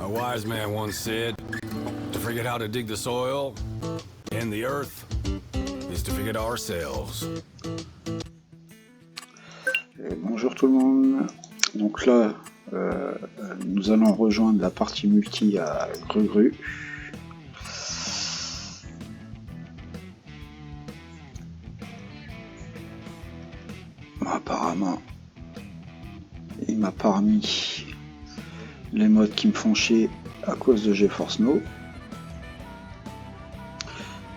A wise man once said, to forget how to dig the soil and the earth is to forget ourselves. Bonjour tout le monde. Donc là, nous allons rejoindre la partie multi à Gru-Gru. Bon, apparemment, il m'a pas remis les modes qui me font chier à cause de GeForce Now.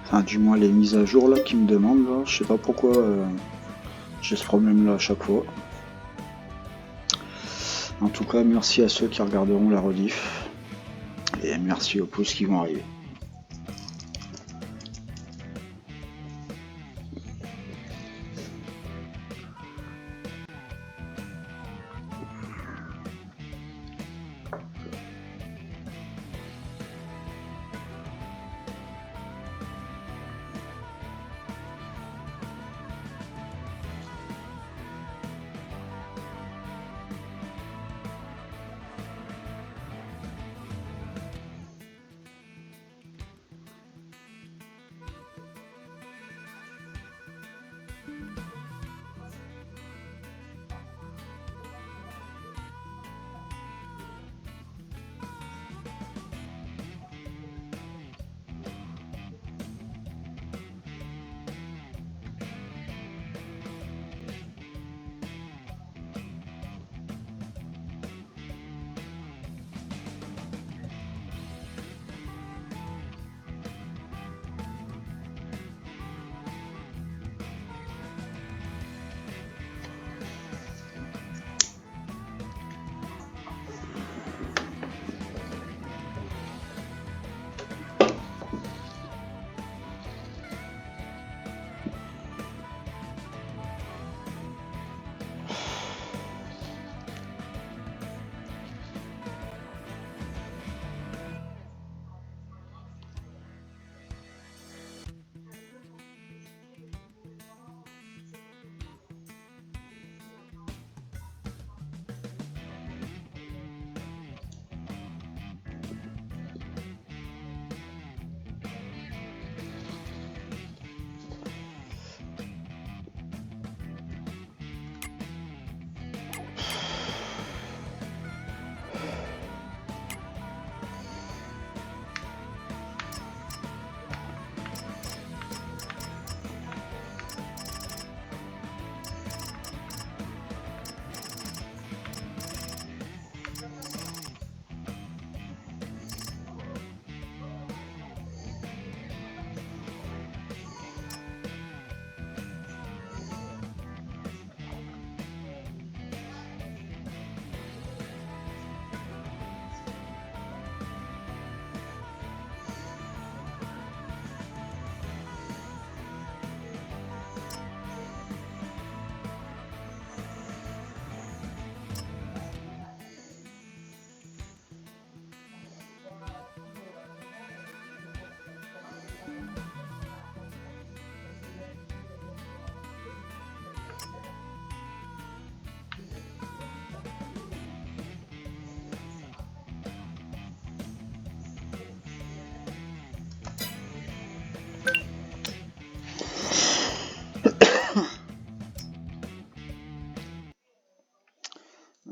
Enfin, du moins les mises à jour là qui me demandent. Là. Je sais pas pourquoi j'ai ce problème là à chaque fois. En tout cas, merci à ceux qui regarderont la rediff. Et merci aux pouces qui vont arriver.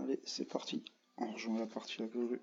Allez, c'est parti. On rejoint la partie à Gru-Gru.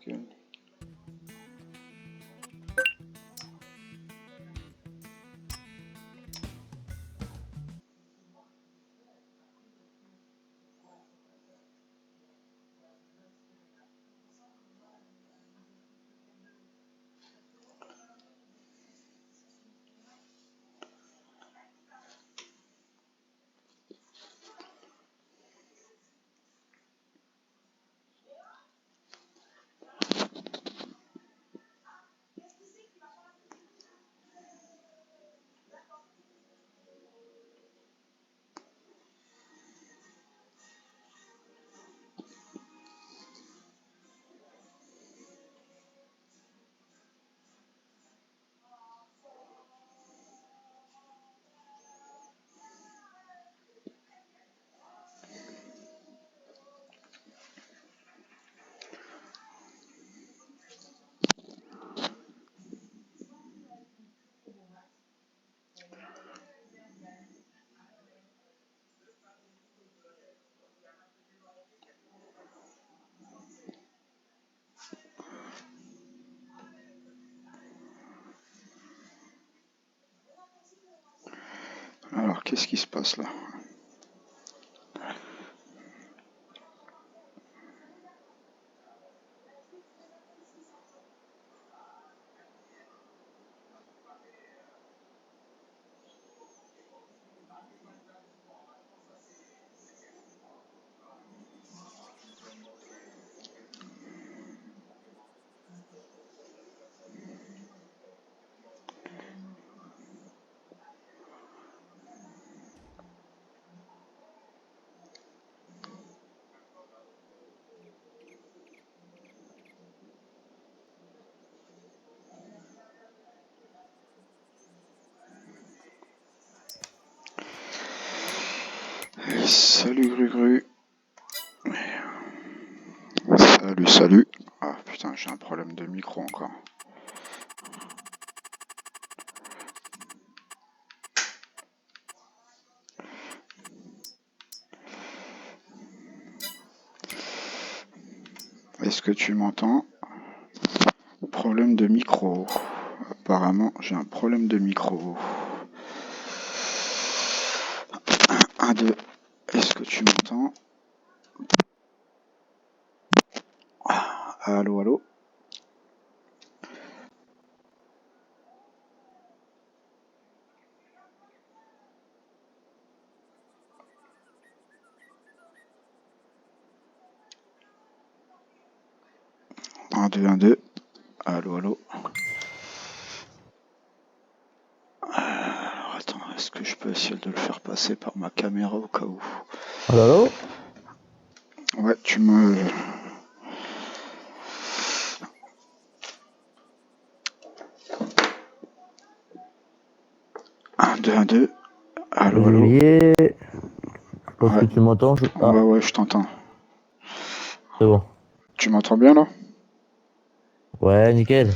laquelle. Alors, qu'est-ce qui se passe là? Salut Gru-Gru. Salut, salut. Ah putain, j'ai un problème de micro encore. Est-ce que tu m'entends? Problème de micro. Apparemment, j'ai un problème de micro. 1, 2. Est-ce que tu m'entends? Allô, allô? 1, 2, 1, 2. Allô, allô? Alors, attends, est-ce que je peux essayer de le faire passer par ma caméra au cas où? Allô, allô? Ouais, tu me... 1, 2, 1, 2. Allô, allô? Olivier, je pense que Ouais, tu m'entends. Ah, ouais, ouais, je t'entends. c'est bon. Tu m'entends bien là? Ouais, nickel.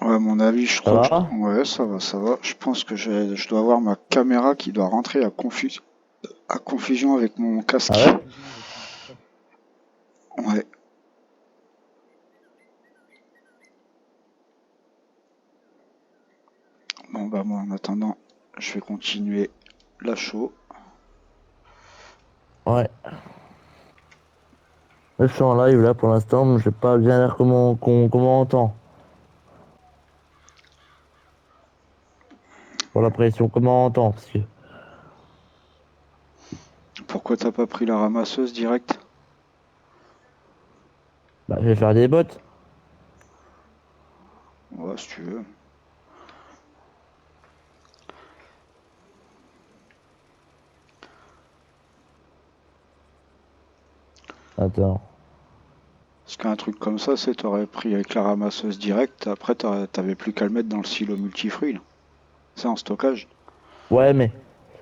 Ouais, à mon avis, je Ça crois que... va? Ouais, ça va, ça va. Je pense que je dois avoir ma caméra qui doit rentrer à confusion avec mon Ah casque. ouais? Ouais. Bon, bah moi, en attendant, je vais continuer la show. Ouais. Là, je suis en live là pour l'instant, mais je sais pas bien l'air comment on entend. Pour la pression, comment on entend? Parce que Pourquoi t'as pas pris la ramasseuse direct? bah, je vais faire des bottes. Ouais, si tu veux. Attends. Parce qu'un truc comme ça, c'est t'aurais pris avec la ramasseuse direct, après t'avais plus qu'à le mettre dans le silo multifruit, là. C'est en stockage. Ouais, mais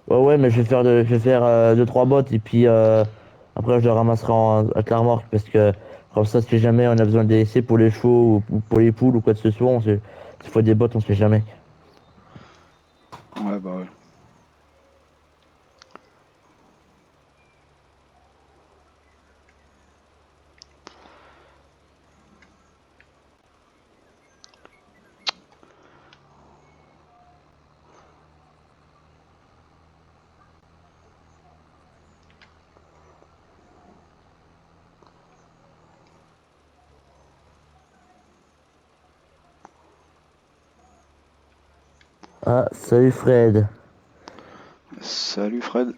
ouais, mais je vais faire 2-3 bottes et puis après je le ramasserai avec la remorque parce que comme ça, si jamais on a besoin de délaisser pour les chevaux ou pour les poules ou quoi que ce soit, s'il faut des bottes, on sait jamais. Ouais, bah ouais. Ah, salut Fred. Salut Fred.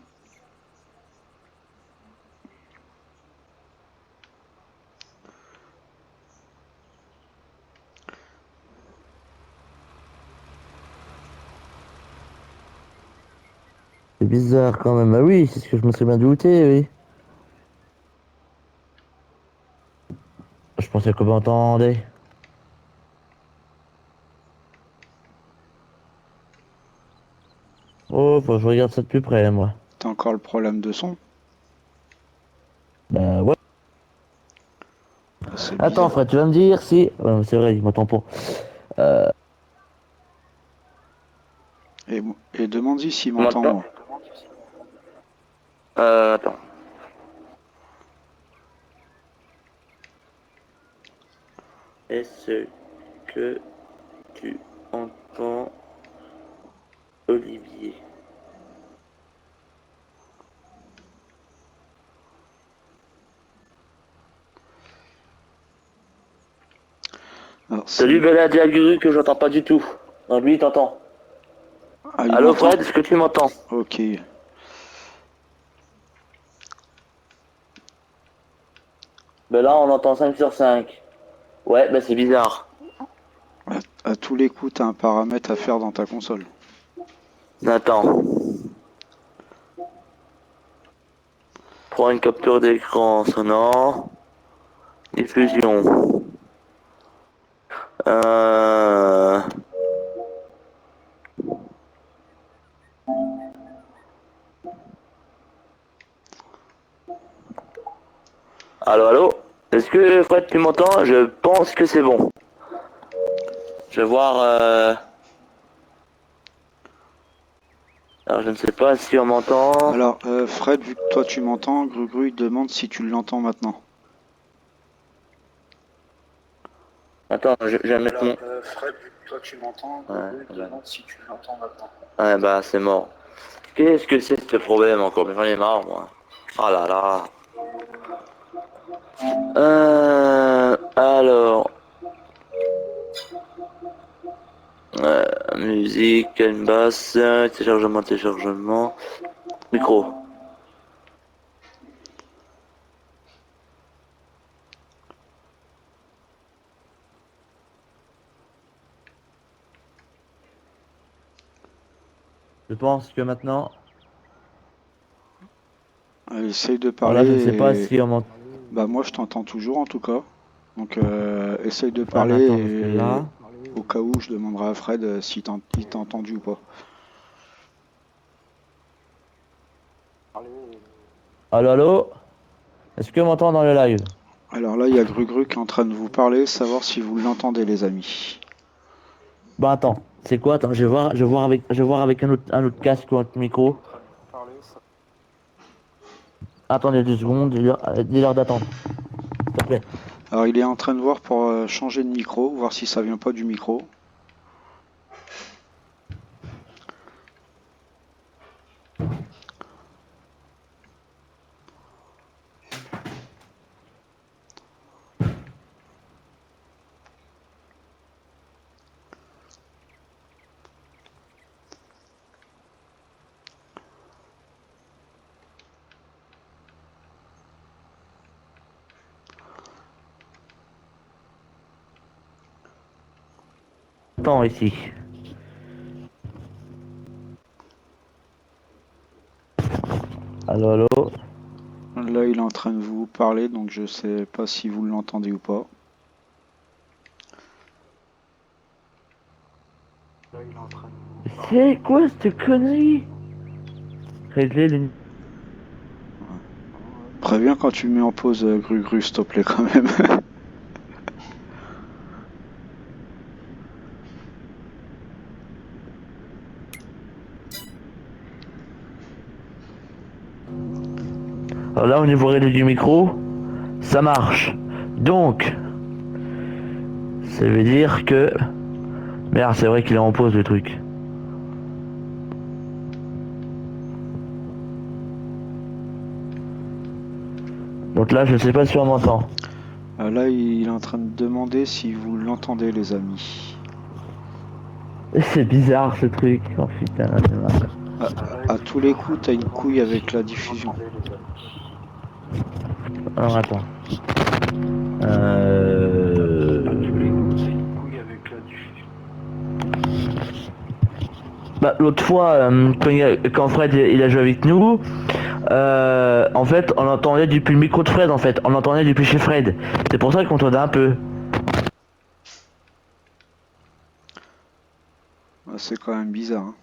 C'est bizarre quand même. Ah oui, c'est ce que je me suis bien douté, oui. Je pensais qu'on m'entendait. Oh, faut que je regarde ça de plus près, moi. T'as encore le problème de son? Bah ouais. Ah, c'est Attends, bizarre. Fred, tu vas me dire si... Ouais, c'est vrai, il m'entend pas. Et demande-y s'il Tu m'entend m'entends? moi. Attends. Est-ce que tu entends Olivier? Alors, Salut, salut. Bella Diaguru que j'entends pas du tout. Non, lui, il t'entend. Ah, il Allô, m'entend? Fred, est-ce que tu m'entends? Ok. Ben là, on entend 5 sur 5. Ouais, bah c'est bizarre. À tous les coups, t'as un paramètre à faire dans ta console. Attends. Prends une capture d'écran sonore. Diffusion. Euh... Allô, allô? Est-ce que Fred, tu m'entends? Je pense que c'est bon. Je vais voir. Alors, je ne sais pas si on m'entend. Alors, Fred, vu que toi tu m'entends, Grugru il demande si tu l'entends maintenant. Attends, je vais mettre mon. Fred, vu que toi tu m'entends, Ouais, il demande si tu l'entends maintenant. ouais, bah c'est mort. Qu'est-ce que c'est ce problème encore? Mais j'en ai marre, moi. Oh là là. Alors. Musique, une basse, téléchargement, téléchargement. Micro. Je pense que maintenant. Essaye de Alors là, parler je ne sais pas et... si on m'entend. Bah moi je t'entends toujours en tout cas. Donc essaye de Ouais, mais parler attends, parce que et là. au cas où je demanderai à Fred si il t'a entendu ou pas. Allô, allô? Est-ce que on m'entend dans le live? Alors là il y a Grugru qui est en train de vous parler, savoir si vous l'entendez les amis. Bah attends, c'est quoi? Attends, je vais voir avec un autre casque ou un autre micro. Attendez 2 secondes, dis-leur d'attendre, s'il te plaît. Alors il est en train de voir pour changer de micro, voir si ça vient pas du micro. Attends ici. Allô, allô? Là il est en train de vous parler, donc je sais pas si vous l'entendez ou pas. C'est quoi cette connerie? Régler les... Préviens quand tu mets en pause Grugru s'il te plaît quand même. Alors là, au niveau réglé du micro, ça marche. Donc, ça veut dire que... Merde, c'est vrai qu'il est en pause le truc. Donc là, je sais pas si on m'entend. Là il est en train de demander si vous l'entendez les amis. C'est bizarre ce truc. Oh putain, c'est marrant. À tous les coups, t'as une couille avec la diffusion. Alors attends. Euh... Bah, l'autre fois, quand Fred il a joué avec nous, en fait, on entendait depuis le micro de Fred, en fait. On entendait depuis chez Fred. C'est pour ça qu'on entendait un peu. C'est quand même bizarre. Hein.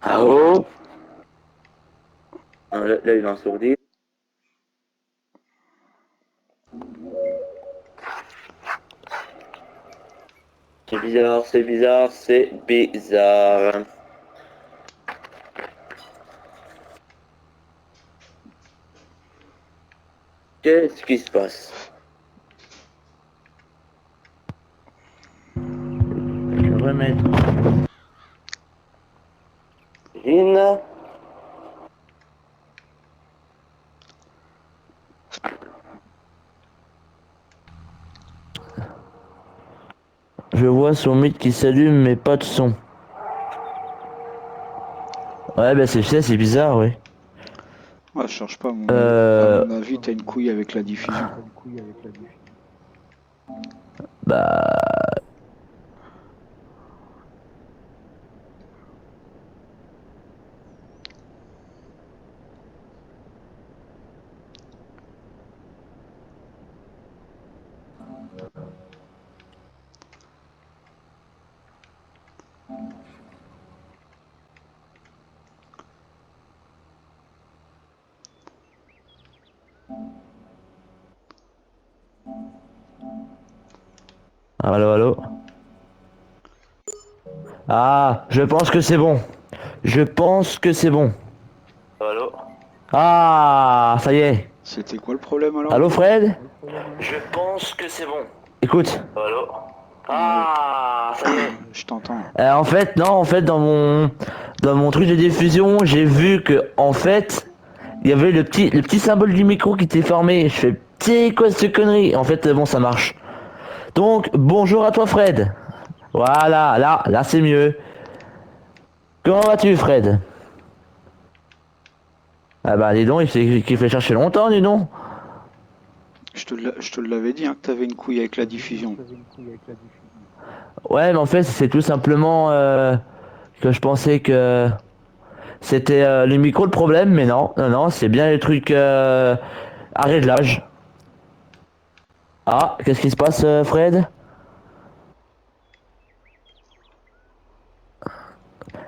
Ah oh. Là, il est en sourdine. C'est bizarre, c'est bizarre, c'est bizarre. Qu'est-ce qui se passe? Je vais remettre. Gina. Je vois son mythe qui s'allume mais pas de son. Ouais bah c'est bizarre ouais. Ouais, je cherche pas. À mon avis, t'as une couille avec la diffusion. Bah... Allô, allô. Ah, je pense que c'est bon. Je pense que c'est bon. Allô. Ah, ça y est. C'était quoi le problème alors? Allô Fred. Je pense que c'est bon. Écoute. Allô. Ouais, Ah, ça y est. je t'entends. En fait, non, en fait, dans mon truc de diffusion, j'ai vu que, en fait, il y avait le petit symbole du micro qui était formé. Je fais, c'est quoi cette connerie? En fait, bon, ça marche. Donc, bonjour à toi, Fred. Voilà, là, c'est mieux. Comment vas-tu, Fred? Ah bah, dis donc, il fait chercher longtemps, dis donc. Je te l'avais dit hein, que t'avais une couille avec la diffusion. Ouais, mais en fait, c'est tout simplement que je pensais que c'était le micro le problème, mais non, non, non, c'est bien les trucs à réglage. Ah, qu'est-ce qui se passe, Fred?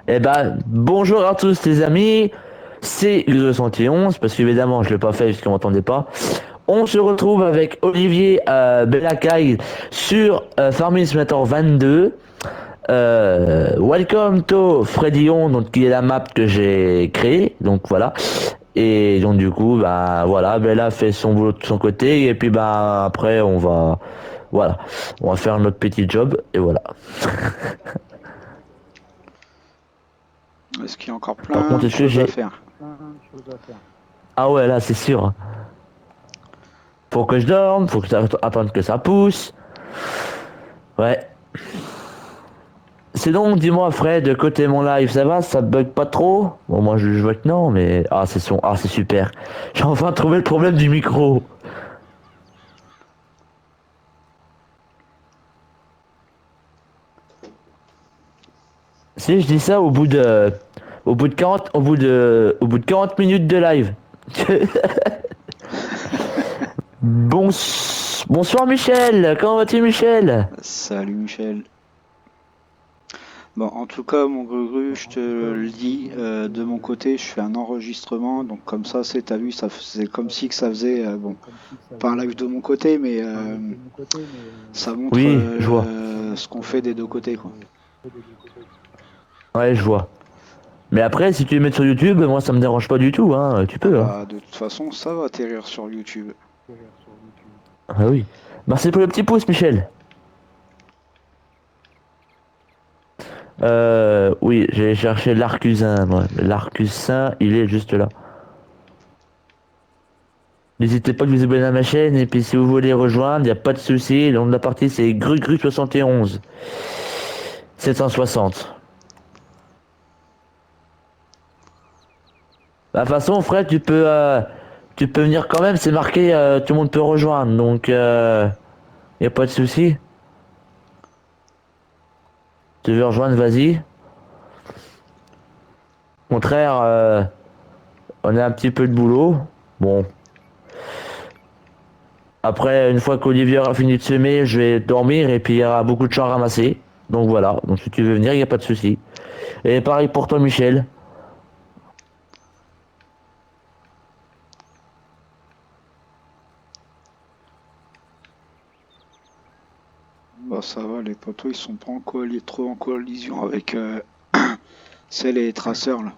Eh ben, bonjour à tous les amis, c'est X71, parce qu'évidemment je l'ai pas fait parce qu'on m'entendait pas. On se retrouve avec Olivier Bellacaille sur Farming Simulator 22. Welcome to Freddion, donc qui est la map que j'ai créée, donc voilà. Et donc du coup, bah voilà, Bella fait son boulot de son côté, et puis bah après voilà, on va faire notre petit job, et voilà. Est-ce qu'il y a encore Par plein contre, de est-ce que choses à j'ai... faire? Ah ouais, là c'est sûr. Faut que je dorme, faut que j'attende que ça pousse. Ouais. Sinon, dis-moi Fred, côté mon live, ça va? Ça bug pas trop? Bon, moi je vois que non, mais... Ah, c'est super. J'ai enfin trouvé le problème du micro. Si je dis ça au bout de 40 minutes de live. Bonsoir Michel, comment vas-tu Michel? Salut Michel. Bon, en tout cas, mon Gru, je te le dis, de mon côté, je fais un enregistrement, donc comme ça, t'as vu, c'est comme si que ça faisait, bon, pas un live de mon côté, mais ça montre Oui, je vois. ce qu'on fait des deux côtés, quoi. Ouais, je vois. Mais après, si tu les mets sur YouTube, moi ça me dérange pas du tout, hein. Tu peux, hein. Bah, de toute façon, ça va atterrir sur YouTube. Ah oui. Merci pour le petit pouce, Michel. Oui, j'ai cherché l'Arcusin, moi. L'Arcusin, il est juste là. N'hésitez pas à vous abonner à ma chaîne, et puis si vous voulez rejoindre, il n'y a pas de souci. Le nom de la partie, c'est Grugru71 760. De toute façon, Fred, tu peux venir quand même, c'est marqué, tout le monde peut rejoindre, donc y a pas de souci. Tu veux rejoindre, vas-y. Au contraire, on a un petit peu de boulot. Bon. Après, une fois qu'Olivier aura fini de semer, je vais dormir et puis il y aura beaucoup de champs à ramasser. Donc voilà, donc si tu veux venir, il n'y a pas de souci. Et pareil pour toi, Michel. Bah ça va, les poteaux ils sont pas trop en collision avec celles et les traceurs là.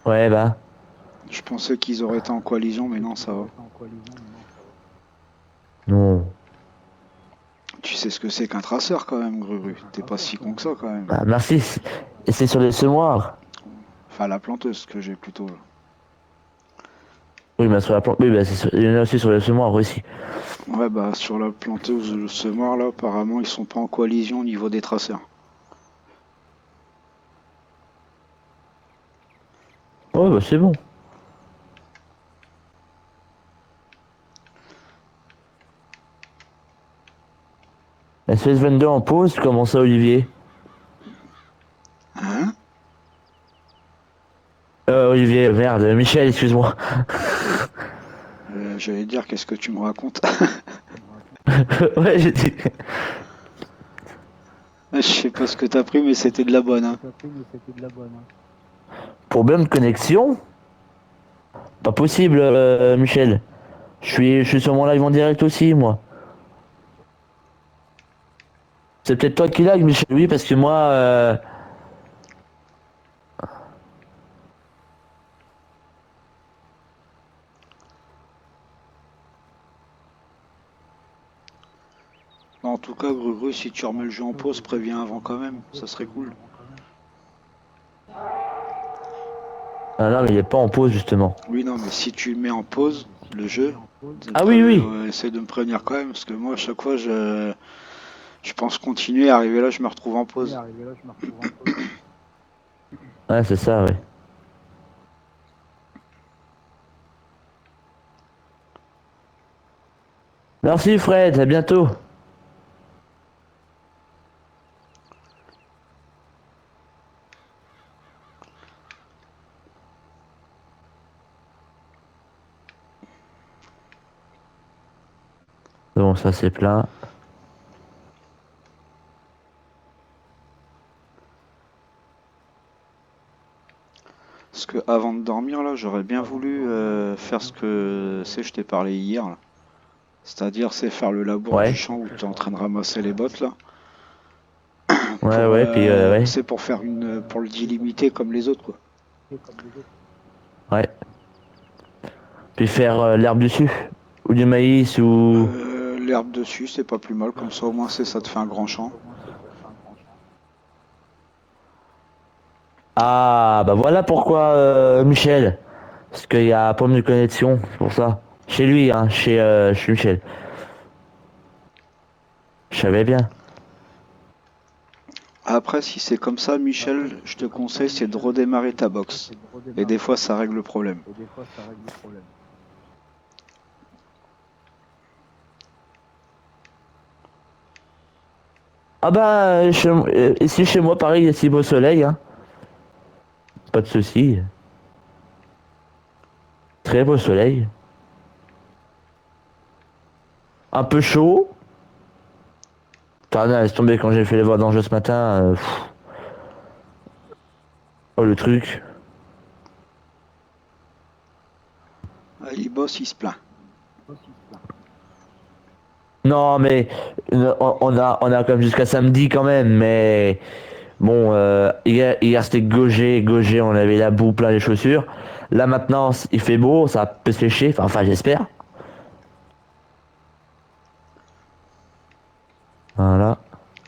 Ouais, bah. Je pensais qu'ils auraient été en coalition, mais non, ça va. Non. Tu sais ce que c'est qu'un traceur quand même, Gruru. T'es pas si con que ça quand même. Bah, merci. Et c'est sur les semoirs. Enfin, la planteuse que j'ai plutôt là. Oui, mais sur la plante. Oui, bah, il y en a aussi sur les semoirs aussi. Ouais, bah sur la planteuse, le semoir là, apparemment ils sont pas en coalition au niveau des traceurs. Ouais, bah c'est bon. SS22 en pause, comment ça, Olivier? Hein? Olivier, merde, Michel, excuse-moi. J'allais dire, qu'est-ce que tu me racontes? Ouais, j'ai dit. Je sais pas ce que t'as pris, mais c'était de la bonne, hein. Problème de connexion? Pas possible, Michel. Je suis sur mon live en direct aussi, moi. C'est peut-être toi qui lag, Michel, oui, parce que moi, En tout cas, Gruru, si tu remets le jeu en pause, préviens avant quand même, ça serait cool. Ah non, mais il est pas en pause, justement. Oui, non, mais si tu le mets en pause, le jeu, Ah oui, oui. essaie de me prévenir quand même, parce que moi, à chaque fois, je pense continuer, arriver là, je me retrouve en pause. Ouais, c'est ça, ouais. Merci, Fred, à bientôt. Bon, ça c'est plein. Parce que avant de dormir, là, j'aurais bien voulu faire ce que je t'ai parlé hier, là. C'est-à-dire, c'est faire le labour du Ouais, champ où tu es en train de ramasser les bottes, là. ouais, ouais, puis ouais, C'est pour faire pour le délimiter comme les autres, quoi. ouais. Puis faire l'herbe dessus. Ou du maïs, ou... L'herbe dessus, c'est pas plus mal, comme ça au moins ça te fait un grand champ. Ah, bah voilà pourquoi, Michel. Parce qu'il y a pas de connexion, c'est pour ça. Chez lui, hein, chez Michel. Je savais bien. Après, si c'est comme ça, Michel, je te conseille, c'est de redémarrer ta box. Et des fois, ça règle le problème. Ah bah, ici chez moi, pareil, il y a si beau soleil, hein. Pas de souci. Très beau soleil. Un peu chaud. Putain, laisse tomber quand j'ai fait les vendanges ce matin. Oh, le truc. Ah, il bosse, il se plaint. Non, mais on a comme jusqu'à samedi quand même, mais bon, hier c'était Gauger, on avait la boue plein les chaussures. Là maintenant, il fait beau, ça peut sécher, enfin j'espère. Voilà.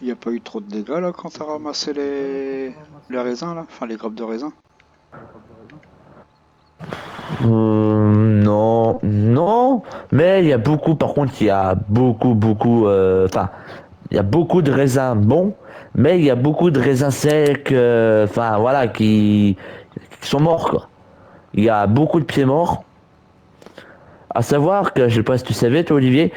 Il n'y a pas eu trop de dégâts là quand t'as ramassé les raisins là, enfin les grappes de raisin. Non, non, mais il y a beaucoup, par contre, il y a beaucoup, enfin, il y a beaucoup de raisins bons, mais il y a beaucoup de raisins secs, enfin, voilà, qui sont morts, quoi. Il y a beaucoup de pieds morts. À savoir que, je sais pas si tu savais, toi, Olivier,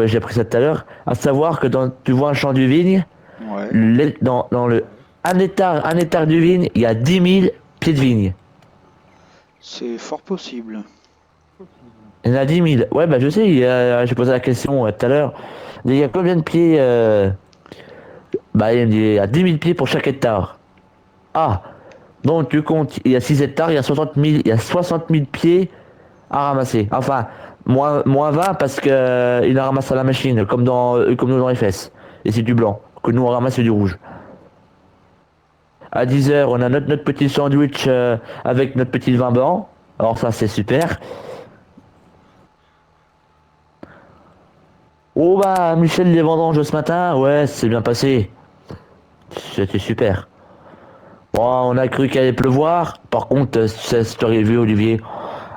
j'ai appris ça tout à l'heure, à savoir que tu vois un champ de vigne, Ouais, dans le, un hectare de vigne, il y a 10 000 pieds de vigne. c'est fort possible. Il y en a 10 000. Ouais, bah je sais, j'ai posé la question tout à l'heure. Il y a combien de pieds Bah, il me dit, il y a 10 000 pieds pour chaque hectare. Ah, donc tu comptes, il y a 6 hectares, il y a 60 000 pieds à ramasser. Enfin, moins 20 parce que il a ramassé à la machine, comme nous dans les fesses. Et c'est du blanc, que nous on ramasse c'est du rouge. À 10 heures, on a notre petit sandwich avec notre petit vin blanc. Alors ça, c'est super. Oh bah, Michel, les vendanges de ce matin, ouais, c'est bien passé. C'était super. Bon, on a cru qu'il allait pleuvoir. Par contre, si tu aurais vu, Olivier,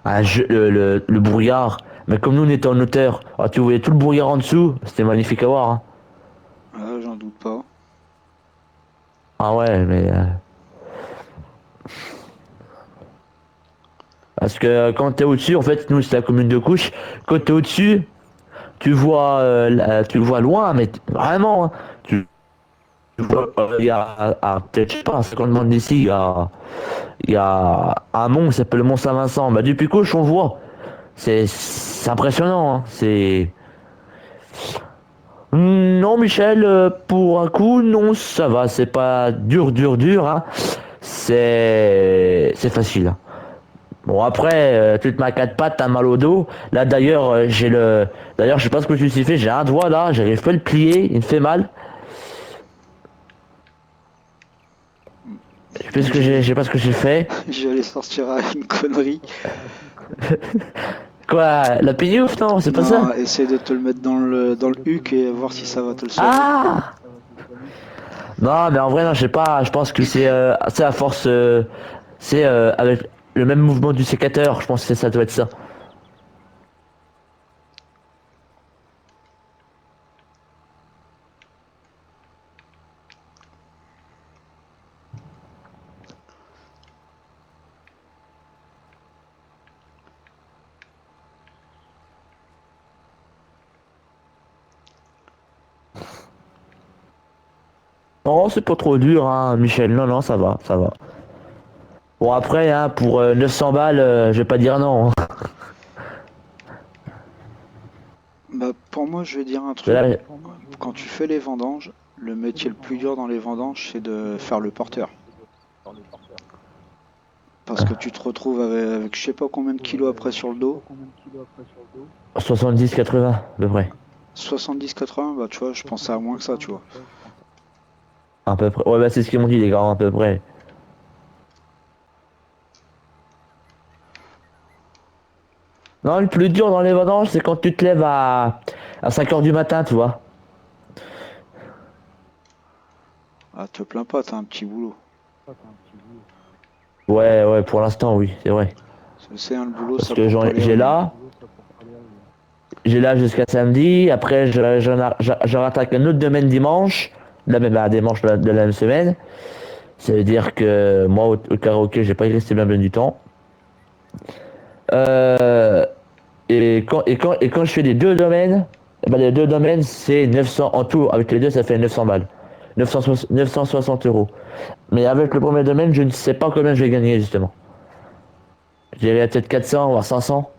le brouillard. Mais comme nous, on était en hauteur, ah, tu voyais tout le brouillard en dessous. C'était magnifique à voir, hein. Ah, j'en doute pas. Ah ouais, mais... parce que quand t'es au-dessus, en fait, nous, c'est la commune de Couche. Quand t'es au-dessus, tu le vois loin, mais vraiment, hein. Tu vois, il y a, peut-être, je sais pas, 50 mètres d'ici, il y a un mont qui s'appelle le Mont Saint-Vincent. Bah, depuis Couche, on le voit. C'est impressionnant, hein. C'est... Non, Michel, pour un coup, non, ça va. C'est pas dur, hein. C'est facile, hein. Bon, après, tu te mets à quatre pattes, t'as mal au dos. Là, d'ailleurs, d'ailleurs, je sais pas ce que je me suis fait. J'ai un doigt là, j'avais fait le plier, il me fait mal. Je sais pas ce que j'ai fait. J'allais sortir à une connerie. Quoi, la pignouf, non, c'est pas ça. Non, essaie de te le mettre dans le huc et voir si ça va te le soigner. Ah! Non, mais en vrai, non, je sais pas. Je pense que c'est à force. C'est avec le même mouvement du sécateur. Je pense que ça doit être ça. Non, c'est pas trop dur, hein, Michel. Non, non, ça va, ça va. Bon, après, hein, pour 900 balles, je vais pas dire non, hein. Bah, pour moi, je vais dire un truc. Là, Quand tu fais les vendanges, le métier le plus dur dans les vendanges, c'est de faire le porteur. Parce que tu te retrouves avec je sais pas combien de kilos après sur le dos. 70-80, à peu près. 70-80, bah tu vois, je pensais à moins que ça, tu vois. À peu près. Ouais, bah, c'est ce qu'ils m'ont dit, les gars, à peu près. Non, le plus dur dans les vendanges, c'est quand tu te lèves à 5 heures du matin, tu vois. Ah, te plains pas, t'as un petit boulot. Ouais, ouais, pour l'instant, oui, c'est vrai. C'est un le boulot, Parce ça que pour pas les j'ai rues. là jusqu'à samedi. Après, je rattaque un autre domaine dimanche, la même, bah, dimanche de la même semaine. Ça veut dire que moi, au karaoké, j'ai pas y resté bien du temps. Euh, et quand je fais les deux domaines, bah, les deux domaines, c'est 900 en tout. Avec les deux, ça fait 900 balles. 960 euros. Mais avec le premier domaine, je ne sais pas combien je vais gagner, justement. J'irai peut-être 400, voire 500.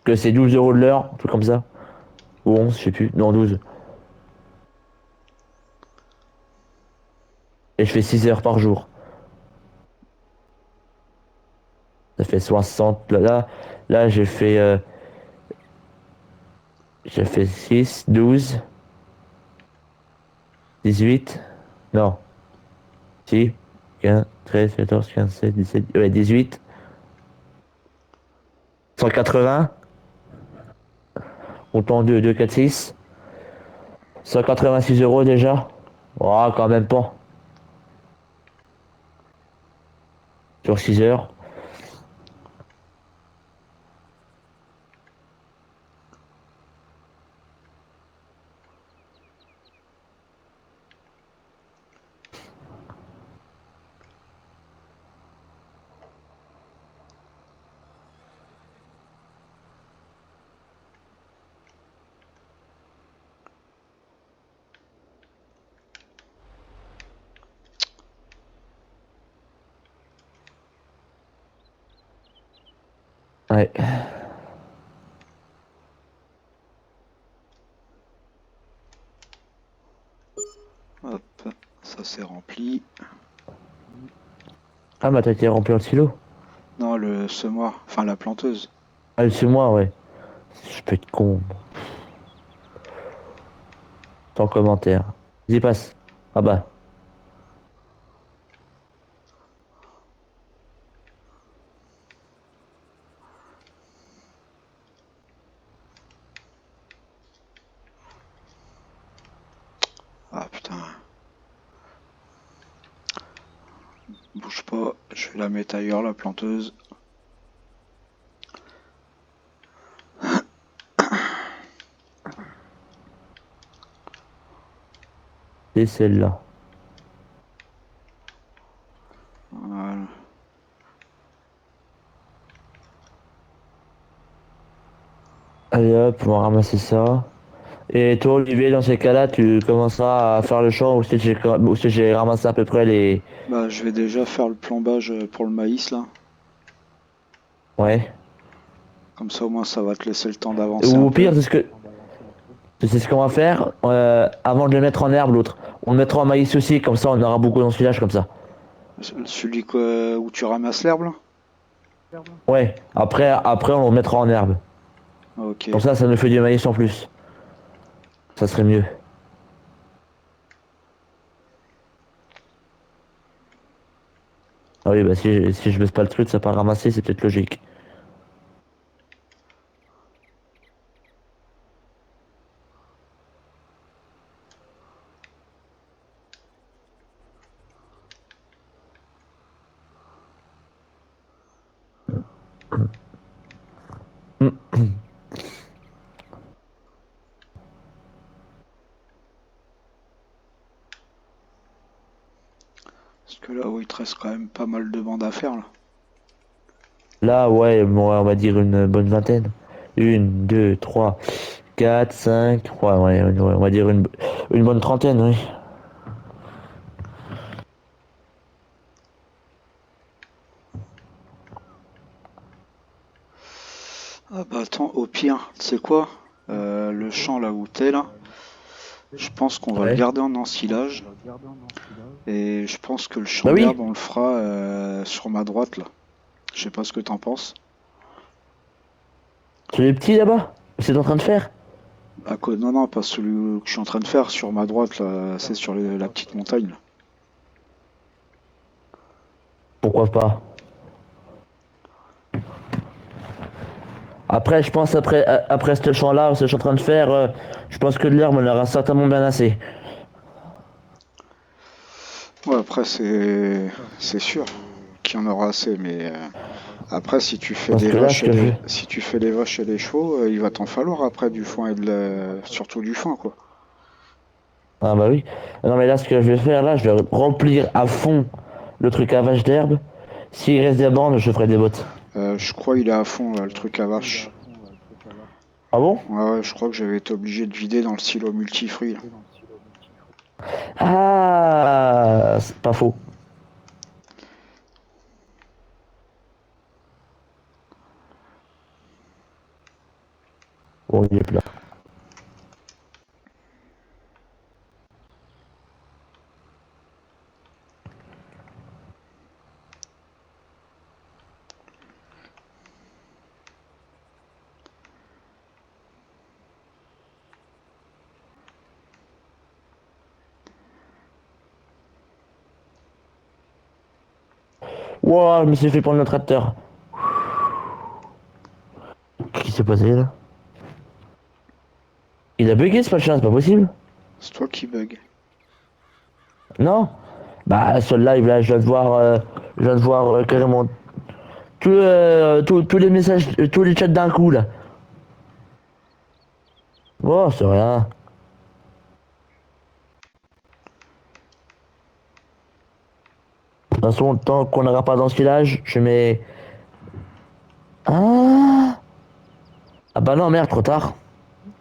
Que c'est 12 euros de l'heure, un truc comme ça. Ou 11, je sais plus. Non, 12. Et je fais 6 heures par jour. Ça fait 60. Là j'ai fait 6, 12, 18. Non. Si. 15, 13, 14, 15, 16, 17. Ouais, 18. 180. Autant 2, 2, 4, 6. 186 € déjà. Oh, quand même pas. Sur 6 heures. Ouais. Hop, ça c'est rempli. Ah, mais t'as été rempli en silo. Non, le semoir, enfin la planteuse. Ah, c'est moi, ouais. Je peux être con. Sans commentaire. Vas-y, passe. Ah bah. Ah putain, bouge pas, je vais la mettre ailleurs la planteuse. C'est celle-là. Voilà. Allez hop, on va ramasser ça. Et toi, Olivier, dans ces cas-là, tu commenceras à faire le champ où c'est que j'ai ramassé à peu près les... Bah je vais déjà faire le plombage pour le maïs là. Ouais. Comme ça au moins ça va te laisser le temps d'avancer Ou un au peu. pire, c'est ce qu'on va faire avant de le mettre en herbe, l'autre. On le mettra en maïs aussi, comme ça on aura beaucoup d'ensilage comme ça. Celui où tu ramasses l'herbe là? Ouais, après on le mettra en herbe. Ok. Comme ça nous fait du maïs en plus. Ça serait mieux. Ah oui, bah si je baisse pas le truc, ça part ramasser, c'est peut-être logique. Parce que là où il te reste quand même pas mal de bandes à faire là. Là, ouais, bon, on va dire une bonne vingtaine. Une, deux, trois, quatre, cinq, ouais, on va dire une bonne trentaine, oui. Ah bah attends, au pire, tu sais quoi? Le champ là où t'es là, je pense qu'on va le Ouais. garder en ensilage. Et je pense que le champ Bah oui, d'herbe on le fera sur ma droite là. Je sais pas ce que t'en penses. c'est les petits là-bas. C'est en train de faire. Non, non, pas celui que je suis en train de faire sur ma droite là, c'est sur la petite montagne là. Pourquoi pas? Après, je pense après ce champ-là, ce que je suis en train de faire, je pense que de l'herbe, on aura certainement bien assez. Ouais, après c'est sûr qu'il y en aura assez, mais après si tu fais Parce des que là, ce vaches et que je des veux. si tu fais des vaches et des chevaux, il va t'en falloir après du foin et surtout du foin quoi. Ah bah oui. Non mais là, ce que je vais faire, là, je vais remplir à fond le truc à vache d'herbe. S'il reste des bandes, je ferai des bottes. Je crois il est à fond là, le truc à vache. Ah bon? Ouais, ouais, je crois que j'avais été obligé de vider dans le silo multifruits là. Ah, c'est pas faux. Bon, il est plat. Ouah, je me suis fait prendre le tracteur. Qu'est-ce qui s'est passé là? Il a bugué ce machin, c'est pas possible. C'est toi qui bug. Non? Bah, sur le live, là, je viens de voir carrément tous les messages, tous les chats d'un coup, là. Oh, c'est rien. De toute façon, tant qu'on n'aura pas dans ce village, je mets... Ah! Ah bah non, merde, trop tard.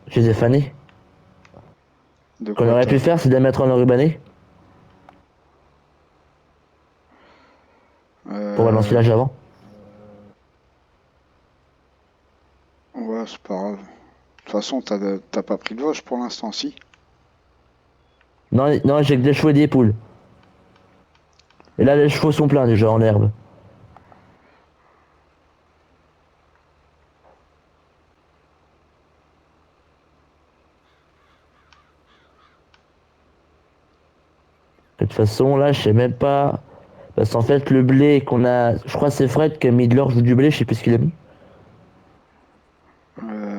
Je les ai fanés. De Ce qu'on quoi aurait pu t'as... faire, c'est de les mettre en enrubanné pour aller dans ce Euh... village avant. Ouais, c'est pas grave. De toute façon, t'as pas pris de vache pour l'instant, si. Non, non, j'ai que des chevaux et des poules. Et là, les chevaux sont pleins déjà en herbe. De toute façon, là, je sais même pas. Parce qu'en fait, le blé qu'on a. Je crois que c'est Fred qui a mis de l'orge ou du blé, je sais plus ce qu'il a mis.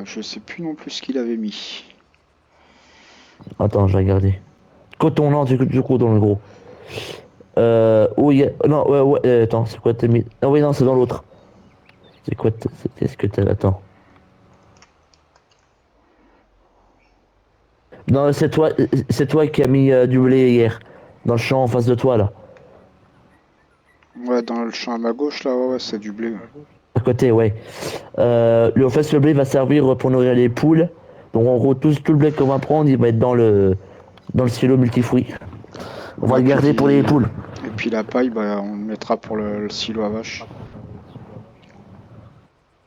Je sais plus non plus ce qu'il avait mis. Attends, je vais regarder. Coton, non, du coton, le gros. Oh, non, ouais, ouais, attends, c'est quoi t'as mis? Ah oui, non, c'est dans l'autre. C'est quoi qu'est-ce que t'as. Attends. Non, c'est toi qui as mis du blé hier. Dans le champ en face de toi, là. Ouais, dans le champ à ma gauche, là, ouais, c'est du blé. À côté, ouais. En fait, le blé va servir pour nourrir les poules. Donc, en gros, tout le blé qu'on va prendre, il va être dans le silo multifruit. On va Ouais, le garder pour les poules. et puis la paille, bah, on le mettra pour le silo à vache.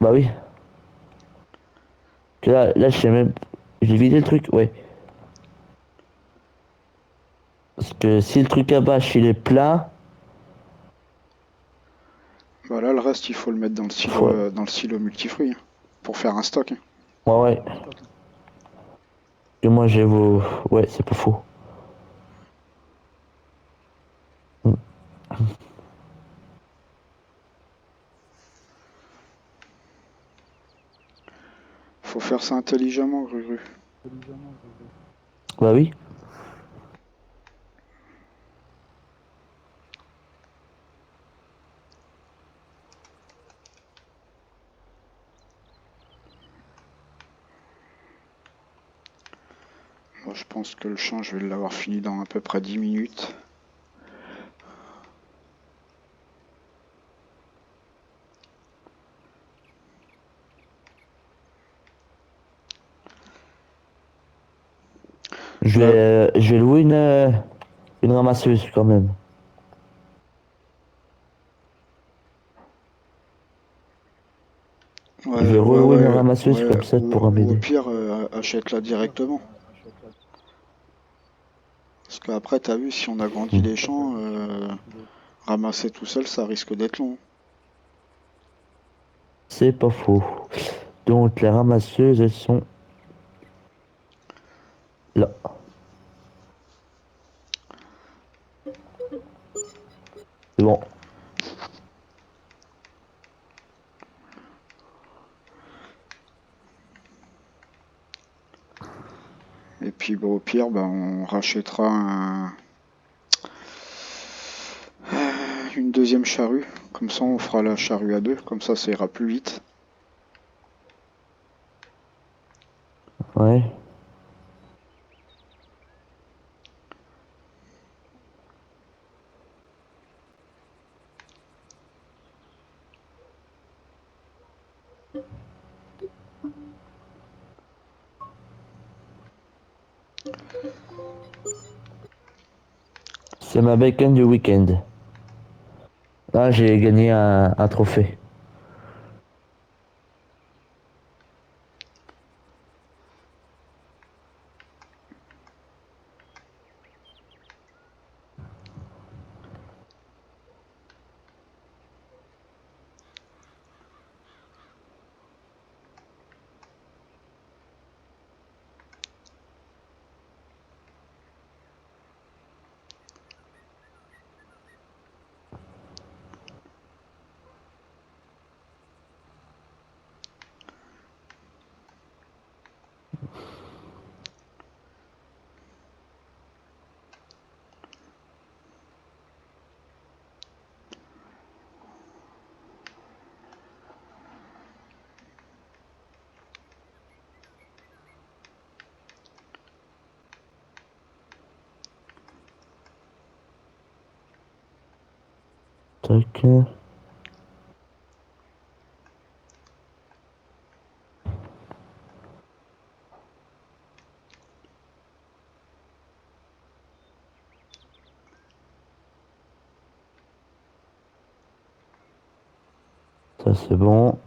Bah oui. Que là, je sais même. J'ai vidé le truc, ouais. Parce que si le truc à bâche, il est plat. Voilà, le reste, il faut le mettre Faut... dans le silo multifruit, hein, pour faire un stock, hein. Ouais, ouais. Et moi, j'ai vos. Ouais, c'est pas faux. Mm. Faut faire ça intelligemment, Gru. Bah oui. Moi, je pense que le champ, je vais l'avoir fini dans à peu près 10 minutes. Ouais, Je vais louer une ramasseuse quand même. Je vais relouer une ramasseuse ouais, comme ça pour ou au m'aider. pire, achète-la directement. Parce qu'après, t'as vu, si on agrandit Mm. les champs, ramasser tout seul, ça risque d'être long. C'est pas faux. Donc les ramasseuses, elles sont là. C'est bon. Et puis, bon, au pire, bah, on rachètera une deuxième charrue. Comme ça, on fera la charrue à deux. Comme ça ira plus vite. Ouais. C'est ma bacon du week-end. Là, j'ai gagné un trophée. Tac. Ça c'est bon.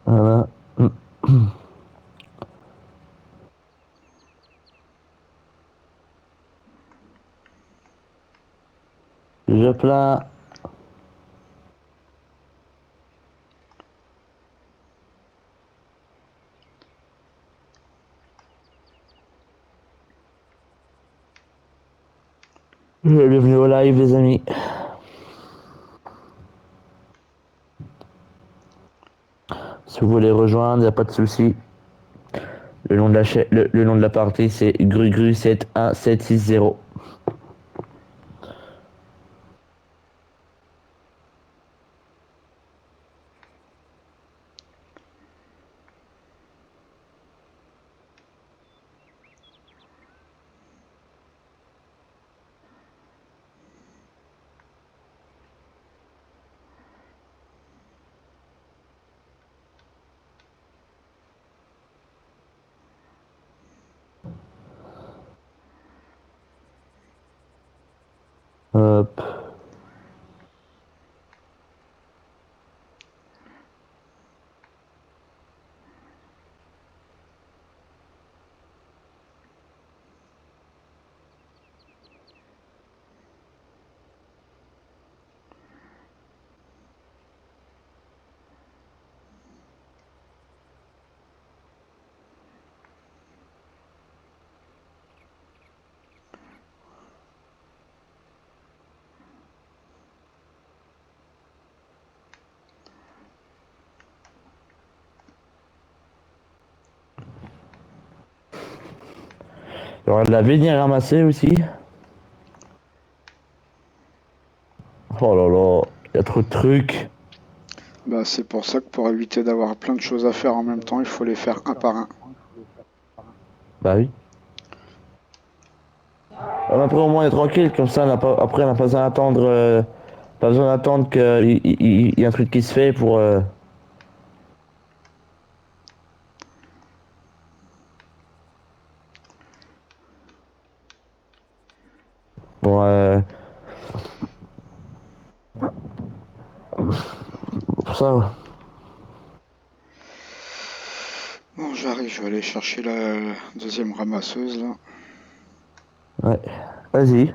Voilà. Je plains. Bienvenue au live les amis. Si vous voulez rejoindre, il n'y a pas de souci. Le nom de le nom de la partie c'est GruGru71760. Hop. Il y aura de la vigne à ramasser aussi. Oh là là, il y a trop de trucs. Bah, c'est pour ça que pour éviter d'avoir plein de choses à faire en même temps, il faut les faire un par un. Bah oui. Après au moins on est tranquille, comme ça après on n'a pas besoin d'attendre qu'il y ait un truc qui se fait pour pour, euh, pour ça. Ouais. Bon, j'arrive, je vais aller chercher la deuxième ramasseuse là. Ouais. Vas-y.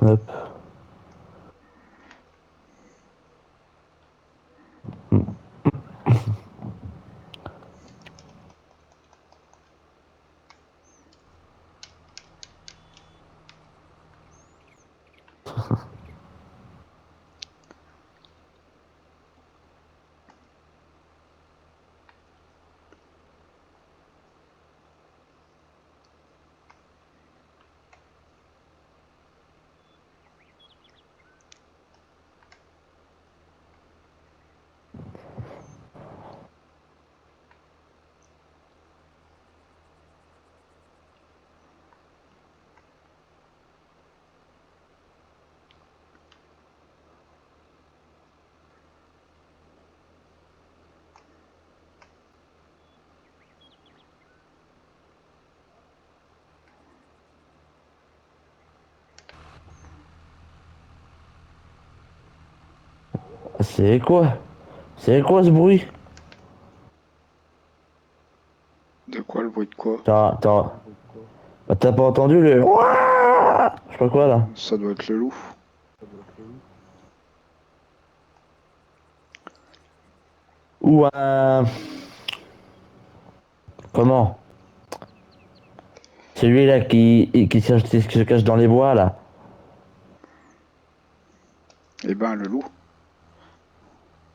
Hop. C'est quoi? C'est quoi ce bruit? De quoi, le bruit de quoi? T'as pas entendu le... Ouah, je sais pas quoi là. Ça doit être le loup. Ou un... Comment? Celui-là qui se cache dans les bois là. Eh ben, le loup.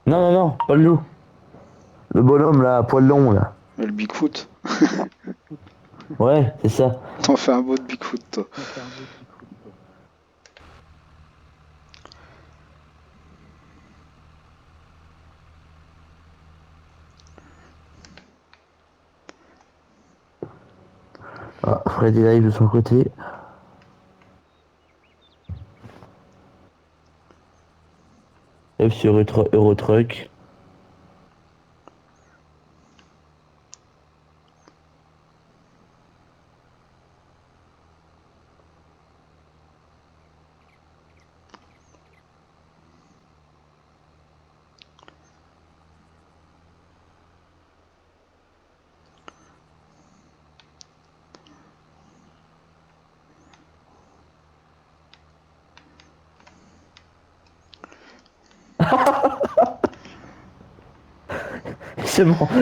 Non, non, non, pas le loup. Le bonhomme là, à poil long là. Le Bigfoot. Ouais, c'est ça. T'en fais un beau de Bigfoot, toi. Ah, Freddy live de son côté. F sur Eurotruck.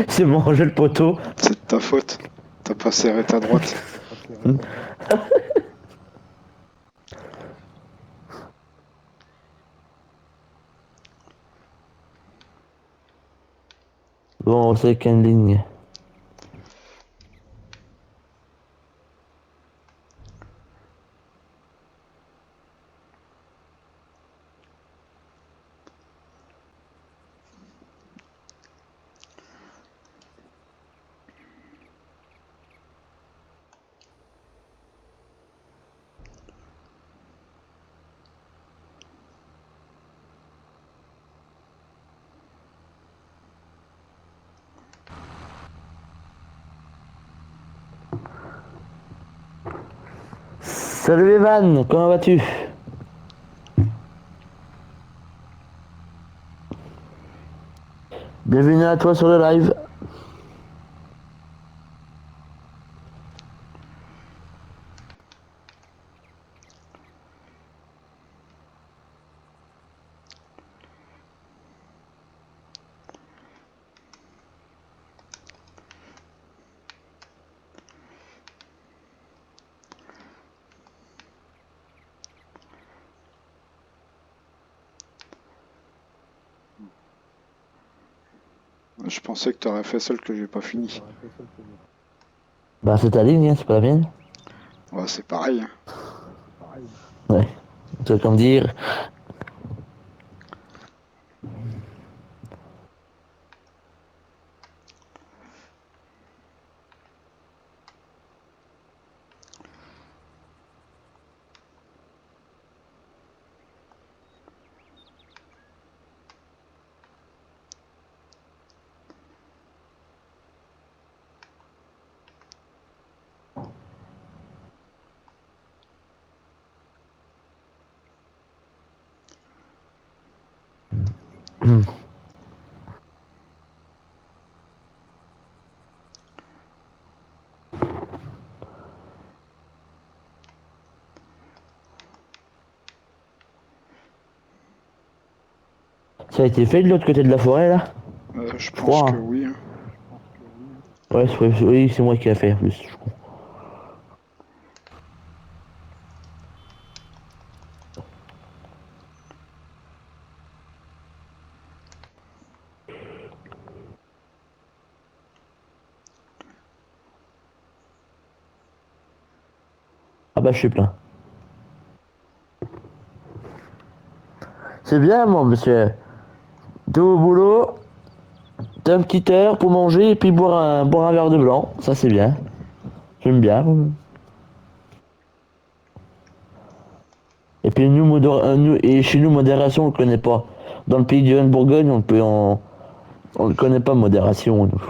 C'est mangé le poteau. C'est de ta faute. T'as pas serré ta droite. Bon, c'est qu'une ligne. Salut Evan, comment vas-tu? Bienvenue à toi sur le live. Je pensais que t'aurais fait celle que j'ai pas fini. Bah c'est ta ligne, hein, c'est pas la mienne. Ouais, c'est pareil. Hein. Ouais. Tu vas comme dire. Ça a été fait de l'autre côté de la forêt là? Je Je pense crois. que Hein. oui. Hein. Ouais, oui, c'est moi qui l'ai fait en plus, je crois. Ah bah je suis plein. C'est bien moi monsieur. T'es au boulot, t'as une petite heure pour manger et puis boire un verre de blanc. Ça c'est bien. J'aime bien. Et puis chez nous modération on le connaît pas. Dans le pays du Bourgogne on le connaît pas modération nous.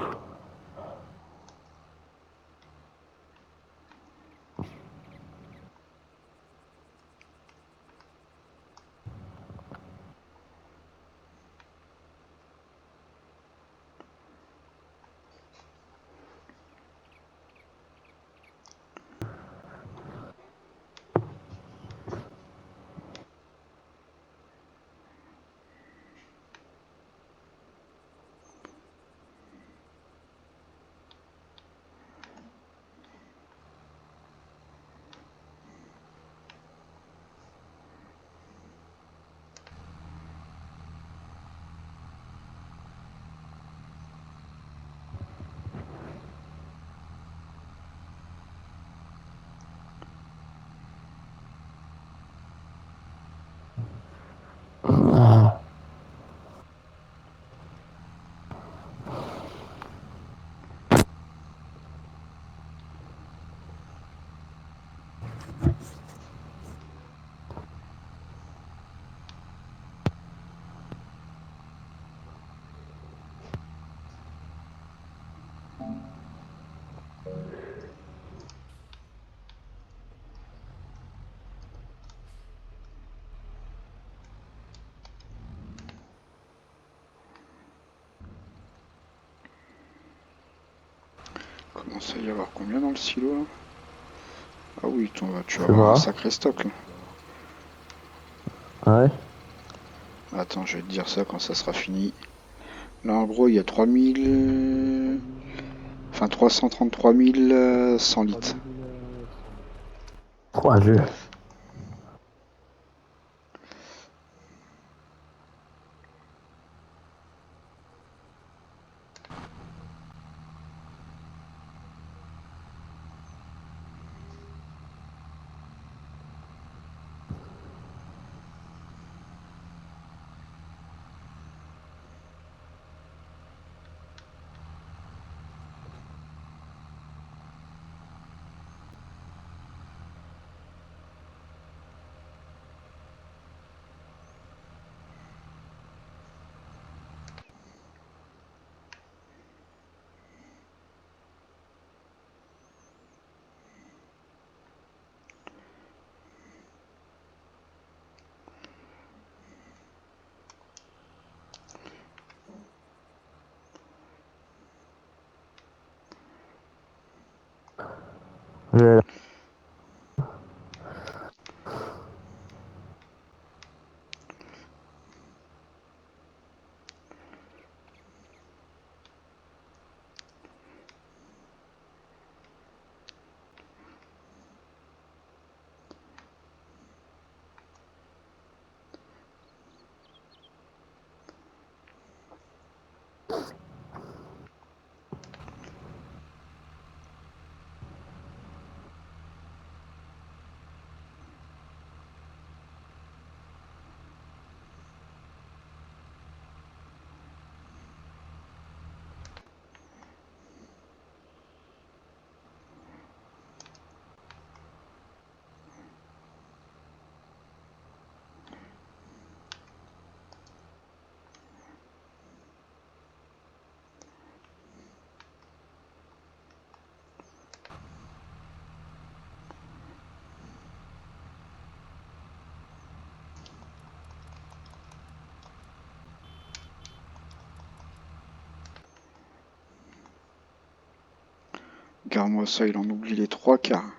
commence à y avoir combien dans le silo là? Ah oui, tu vas Je sais avoir un pas. sacré stock là. Ouais. Attends, je vais te dire ça quand ça sera fini. Là en gros il y a 3000... Enfin 333 100 litres. 3 jeux. Je- Regarde-moi ça, il en oublie les trois quarts.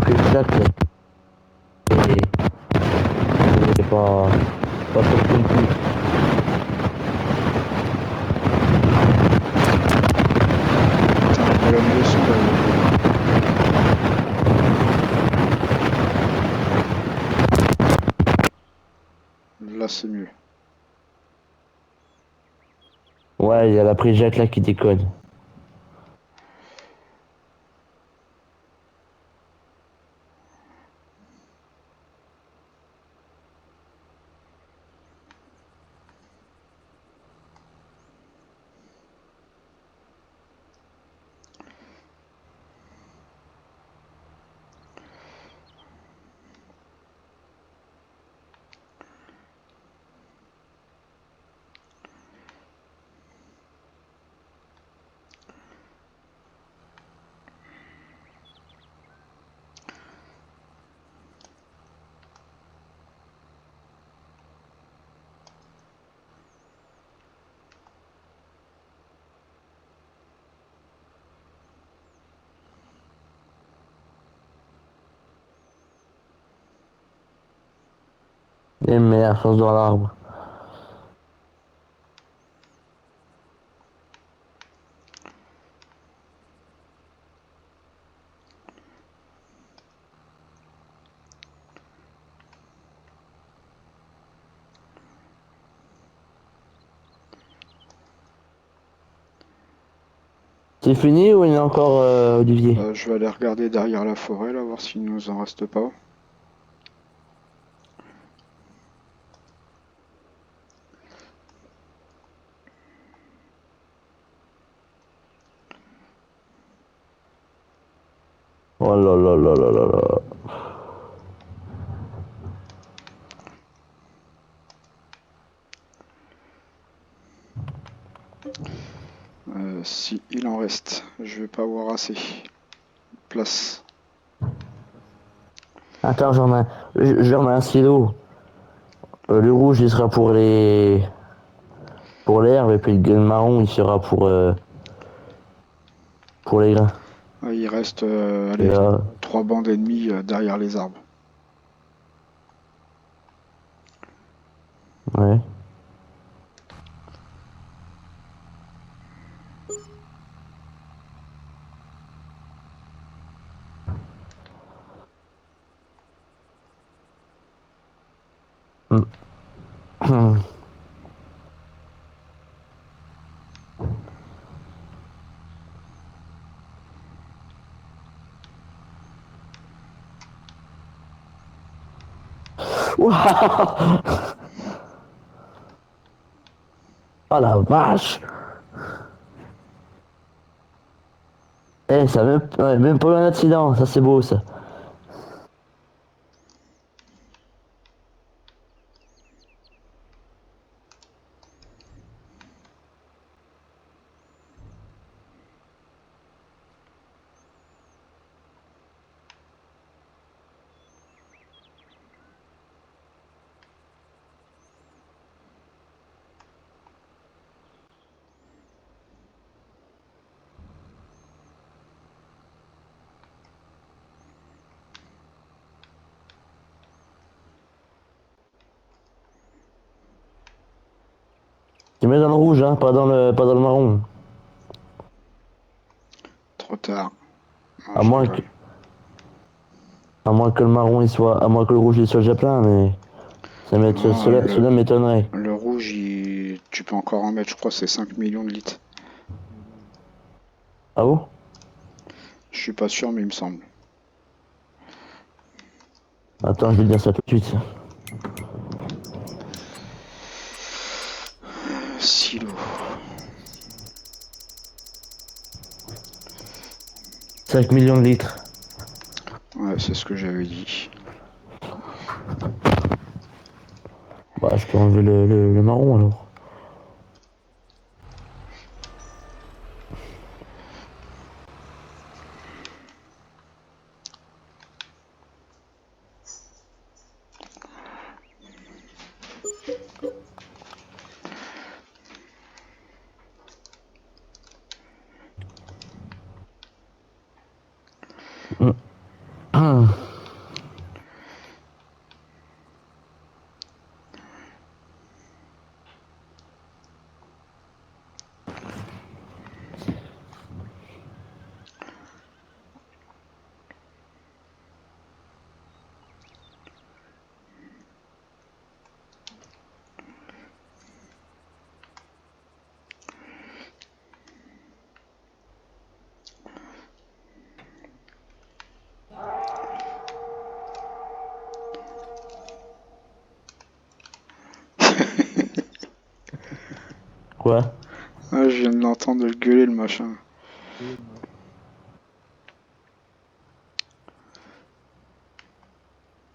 que Jack, c'est pas top non plus. Putain, le problème de son là c'est mieux. Ouais, il y a la prise Jack là qui déconne. Et merde, fonce dans l'arbre. C'est fini ou il y en a encore, Olivier? Je vais aller regarder derrière la forêt là, voir s'il nous en reste pas. Oh là là là là là là. Si il en reste, je vais pas avoir assez. Place. Attends, je remets un stylo. Le rouge, il sera pour l'herbe, et puis le marron, il sera pour les grains. Il reste, Et allez, là, 3 bandes ennemies derrière les arbres. ouais. Hmm. Ouah. Oh la vache! Eh, ça a même, ouais, même pas eu un accident, ça c'est beau ça. Tu mets dans le rouge, hein, pas dans le marron. Trop tard. Ah, À je moins rigole. que, à moins que le marron il soit, à moins que le rouge il soit déjà plein, mais Non, cela m'étonnerait. le rouge, tu peux encore en mettre, je crois, c'est 5 millions de litres. Ah bon? Je suis pas sûr, mais il me semble. Attends, je vais te dire ça tout de suite. Silo. 5 millions de litres. Ouais, c'est ce que j'avais dit. Bah, je peux enlever le marron alors. Hum. Quoi? Ah, je viens de l'entendre gueuler, le machin.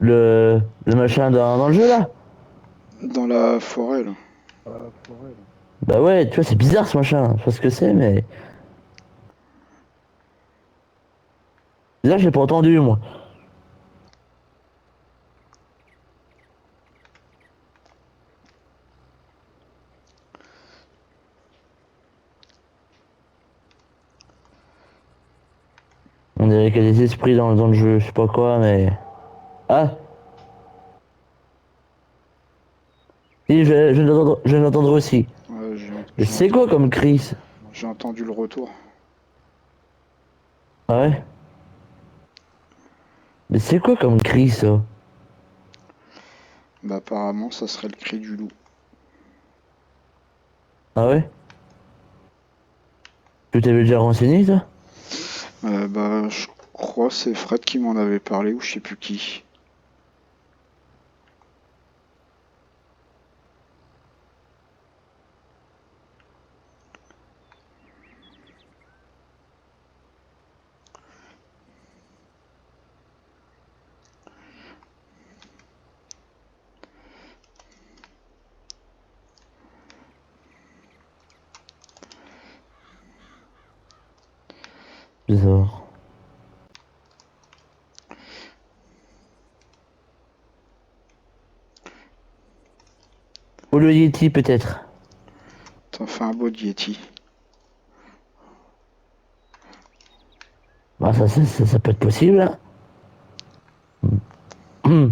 Le machin dans le jeu là? Dans la forêt, là. Bah ouais, tu vois, c'est bizarre ce machin. Je sais pas ce que c'est, mais. Bizarre, je l'ai pas entendu moi. On dirait qu'il y a des esprits dans le jeu, je sais pas quoi, mais. Ah! Si, je vais l'entendre aussi. Ouais, Mais c'est quoi comme cri? j'ai entendu le retour. Ah ouais? Mais c'est quoi comme cri ça? Bah, apparemment, ça serait le cri du loup. Ah ouais? Tu t'avais déjà renseigné ça? Bah, je crois que c'est Fred qui m'en avait parlé, ou je sais plus qui. Bizarre. Ou le Yeti peut-être. T'en fais un beau Yeti. Bah ça peut être possible. Hein.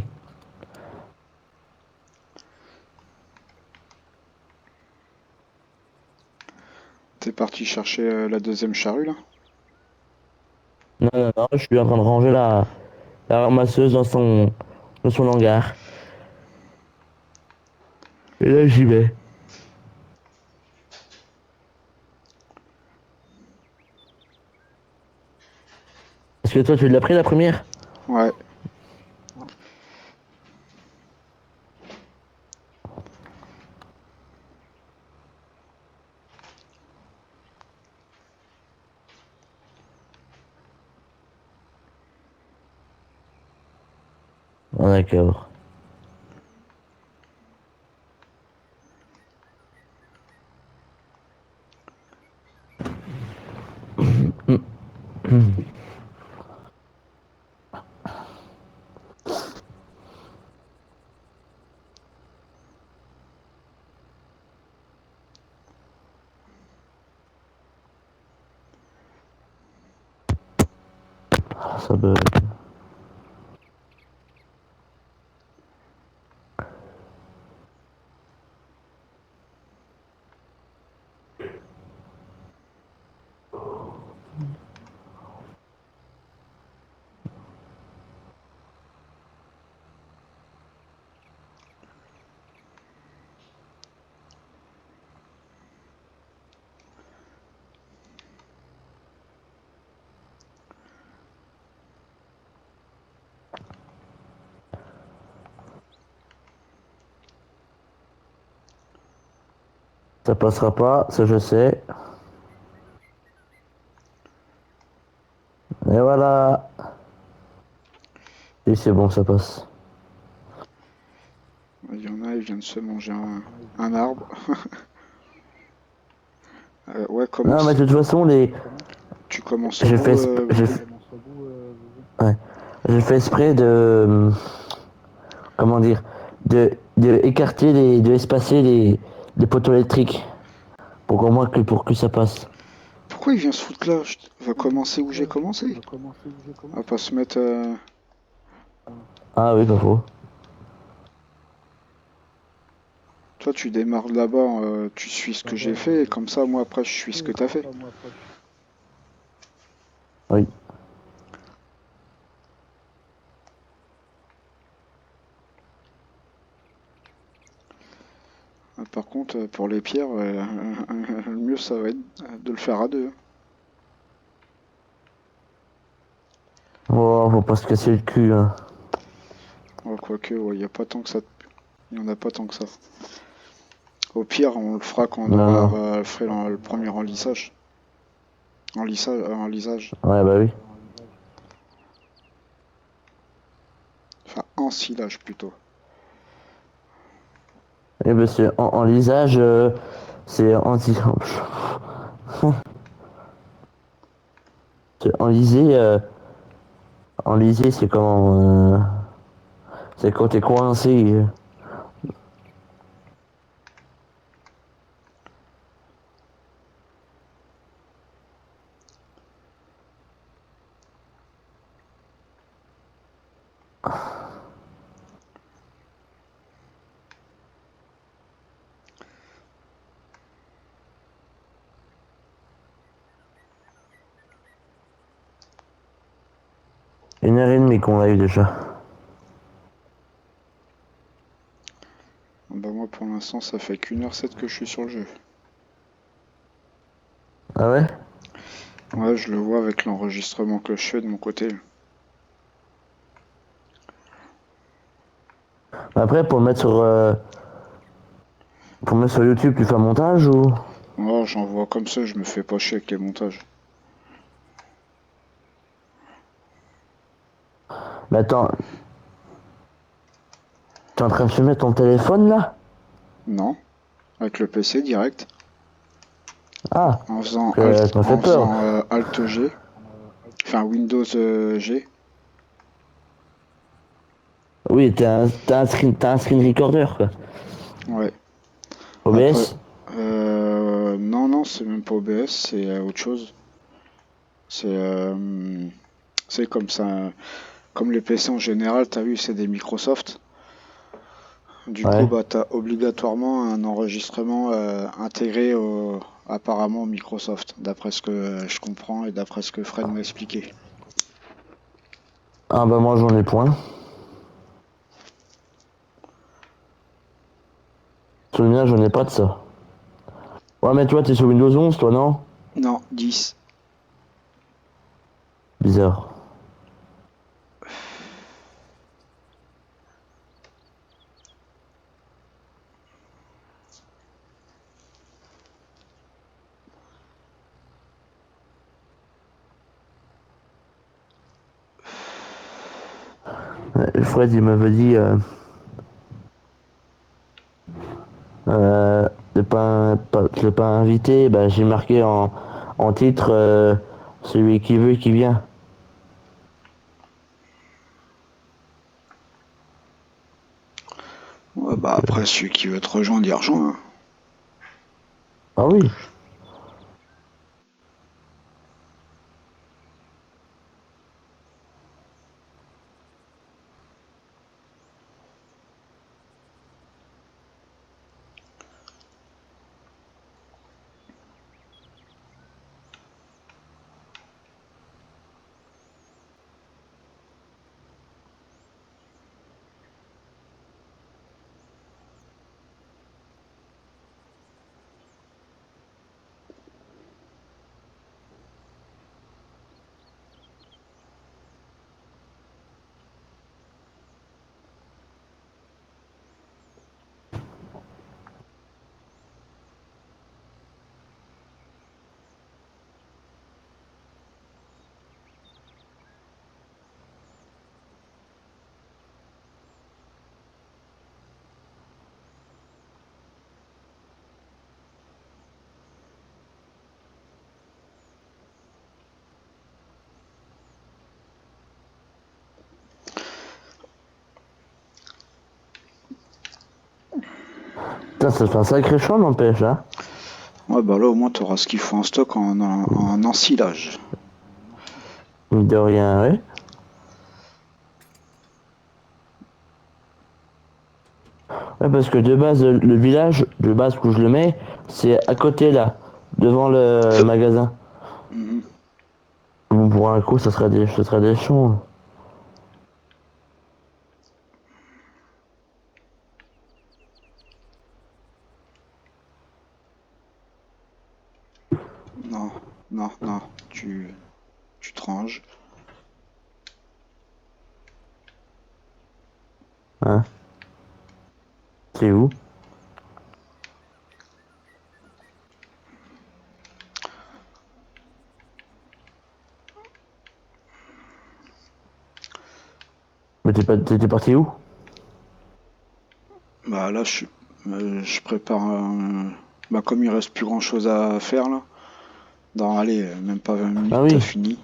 T'es parti chercher la deuxième charrue là? Non, non, non, je suis en train de ranger la ramasseuse dans son hangar. Et là, j'y vais. Est-ce que toi, tu l'as pris la première? Ouais. Ah, d'accord. Ah, ça bug. Ça passera pas, ça je sais. Et voilà. Et c'est bon, ça passe. Il y en a, il vient de se manger un arbre. Ouais, Non, mais de toute façon, tu commences au j'ai bout. fait, ouais. J'ai fait exprès de, comment dire, de écarter de espacer les poteaux électriques. Pour qu'au moins pour que ça passe. Pourquoi il vient se foutre là? On va commencer où j'ai commencé. On va pas se mettre. Ah oui, pas faux. Toi, tu démarres là-bas, tu suis ce que j'ai fait, et comme ça, moi, après, je suis ce que t'as fait. Oui. Par contre, pour les pierres, le mieux, ça va être de le faire à deux. Oh, faut pas se casser le cul, hein. Ouais, quoique, ouais, il y a pas tant que ça. Il y en a pas tant que ça. Au pire, on le fera quand on Non, aura non. fait le premier enlissage. Enlisage. Ouais, bah oui. Enfin, ensilage plutôt. Et ben c'est en lisage, c'est anti. C'est enlisé, enlisé, c'est quand, c'est quand t'es coincé. Une heure et demie qu'on a eu déjà. Bah, moi, pour l'instant, ça fait qu'1h07 que je suis sur le jeu. Ah ouais? Ouais, je le vois avec l'enregistrement que je fais de mon côté. Après, pour le mettre sur YouTube, tu fais un montage ou? Oh, j'en vois comme ça, je me fais pas chier avec les montages. Mais attends, t'es en train de filmer ton téléphone là? Non, avec le PC direct, Ah, en faisant ça m'a fait peur. Alt G. Enfin, Windows G. Oui, t'as un screen recorder, quoi. Ouais. Après, OBS? non, non, c'est même pas OBS, c'est autre chose. C'est comme ça, comme les PC en général, t'as vu, c'est des Microsoft. Du coup, Ouais. bah, t'as obligatoirement un enregistrement intégré apparemment au Microsoft, d'après ce que je comprends et d'après ce que Fred m'a expliqué. Ah bah moi j'en ai point. Sur le mien, j'en ai pas de ça. Ouais, mais toi, t'es sur Windows 11, toi, non? Non, 10. Bizarre. Fred, il m'avait dit euh, de pas inviter. Bah, j'ai marqué en titre celui qui veut qui vient. Ouais, bah après, celui qui veut te rejoindre, il rejoint, hein. Ah oui. Putain, ça fait un sacré choix, n'empêche, hein. Ouais, bah là, au moins, t'auras ce qu'il faut en stock en ensilage. Mine de rien, ouais. Ouais, parce que de base, le village, de base où je le mets, c'est à côté là, devant le magasin. Mhm. Bon, pour un coup, ça serait des champs. Non, non, non, tu te ranges. Hein? C'est où? Mais t'es parti où? Bah là, je prépare bah comme il reste plus grand chose à faire là, allez, même pas 20 Ah minutes, t'as oui. fini.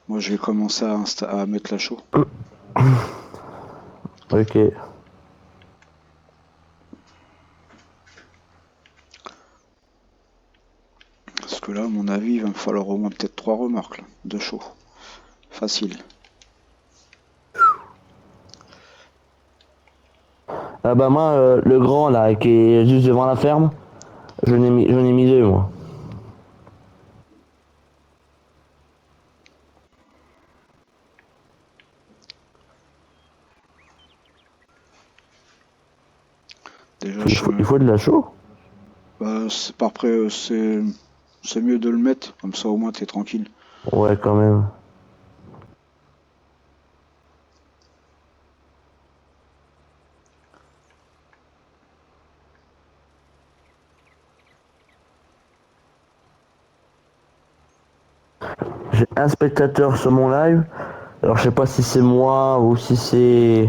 Moi, je vais commencer à mettre la chaux. Ok. Parce que là, à mon avis, il va me falloir au moins peut-être 3 remorques là, de chaux. Facile. Ah bah moi, le grand là, qui est juste devant la ferme, j'en ai mis deux, moi. Déjà, je, Il faut de la chaux. bah, c'est pas après, c'est mieux de le mettre, comme ça au moins t'es tranquille. Ouais, quand même. J'ai un spectateur sur mon live. Alors je sais pas si c'est moi ou si c'est...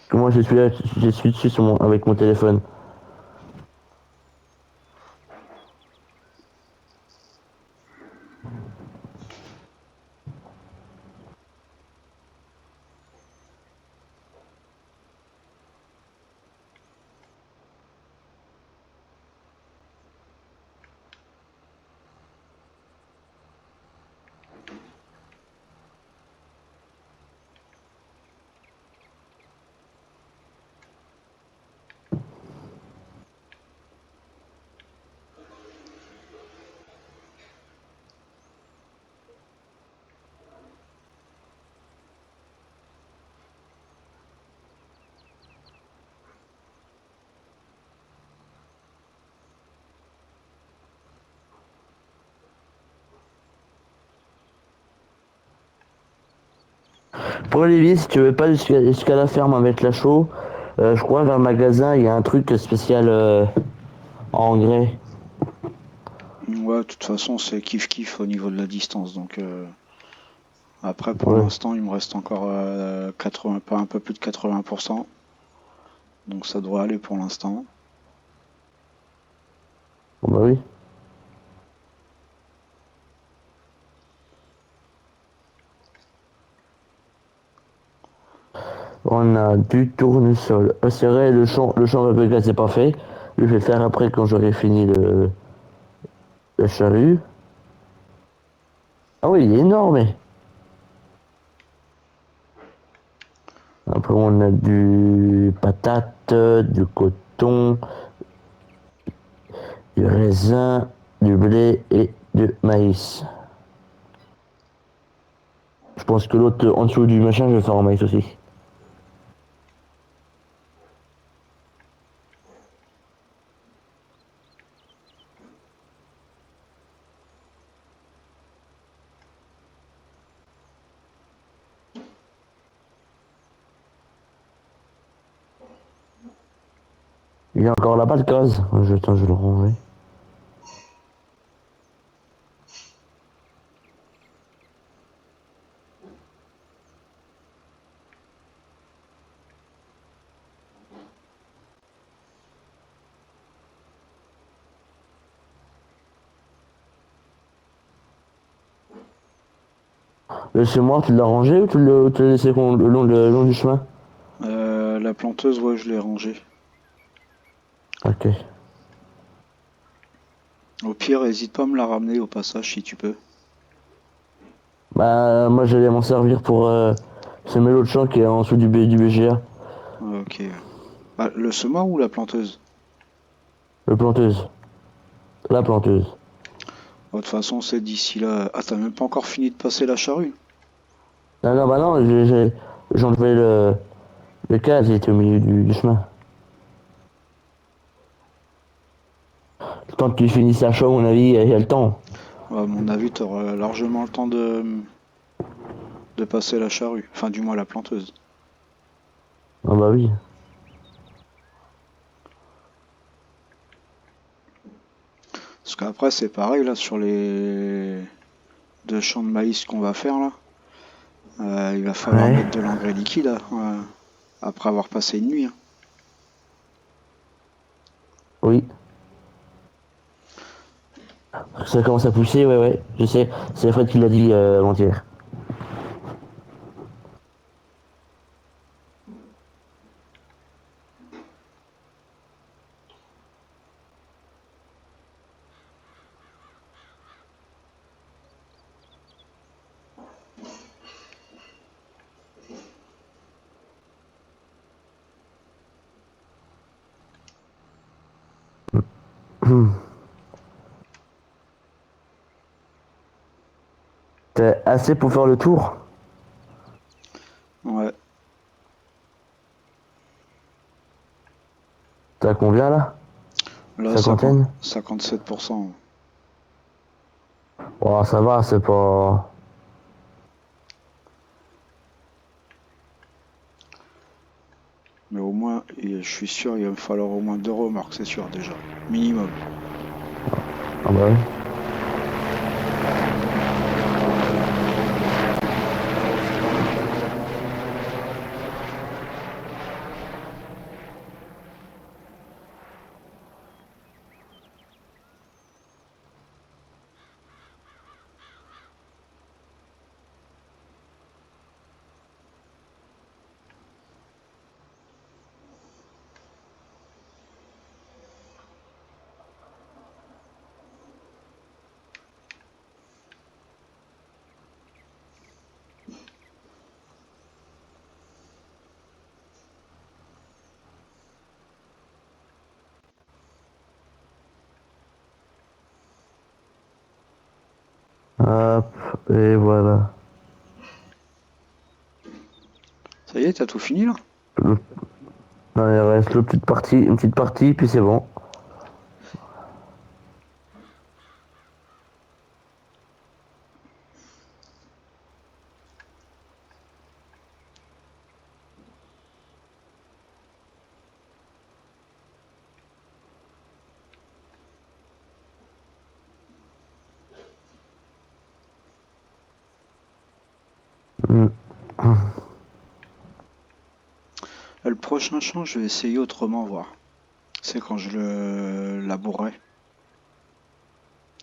que moi je suis dessus avec mon téléphone. Pour Olivier, si tu veux pas jusqu'à la ferme avec la chaux, je crois vers le magasin, il y a un truc spécial en engrais. Ouais, de toute façon, c'est kiff-kiff au niveau de la distance. Donc, après, pour Ouais, l'instant, il me reste encore 80, pas un peu plus de 80%. Donc, ça devrait aller pour l'instant. bon, bah oui. On a du tournesol. C'est vrai, le champ de c'est pas fait. Je vais le faire après quand j'aurai fini le charrue. Ah oui, il est énorme. Après, on a du patate, du coton, du raisin, du blé et du maïs. Je pense que l'autre, en dessous du machin, je vais faire en maïs aussi. Il y a encore là-bas le gaz. Attends, je vais le ranger. Le semoir, tu l'as rangé ou tu l'as laissé le long du chemin? La planteuse, ouais, je l'ai rangée. Ok. Au pire, hésite pas à me la ramener au passage si tu peux. Bah, moi, j'allais m'en servir pour semer l'autre champ qui est en dessous du BGA. Ok. Ah, le semoir ou la planteuse? Le planteuse. La planteuse. De toute façon, c'est d'ici là. Ah, t'as même pas encore fini de passer la charrue? Non, non, bah non, j'ai enlevé le cadre, il était au milieu du chemin. Le temps que tu finisses la show, à mon avis, il y a le temps. Ouais, à mon avis, t'auras largement le temps de passer la charrue. Enfin, du moins la planteuse. Ah bah oui. Parce qu'après, c'est pareil, là, sur les deux champs de maïs qu'on va faire, là. Il va falloir Ouais. mettre de l'engrais liquide, hein, après avoir passé une nuit, hein. Oui. Ça commence à pousser, ouais, ouais. Je sais. C'est Fred qui l'a dit avant-hier. T'as assez pour faire le tour? Ouais. T'as combien là? Là, Cinquantaine? 57%. Oh, ça va, c'est pas... Mais au moins, je suis sûr, il va me falloir au moins deux remorques, c'est sûr, déjà. Minimum. Ah bah oui. Hop, et voilà. Ça y est, t'as tout fini, là? Le- Non, il reste une petite partie, puis c'est bon. Mm. Le prochain champ, je vais essayer autrement, voir. C'est quand je le labourerai.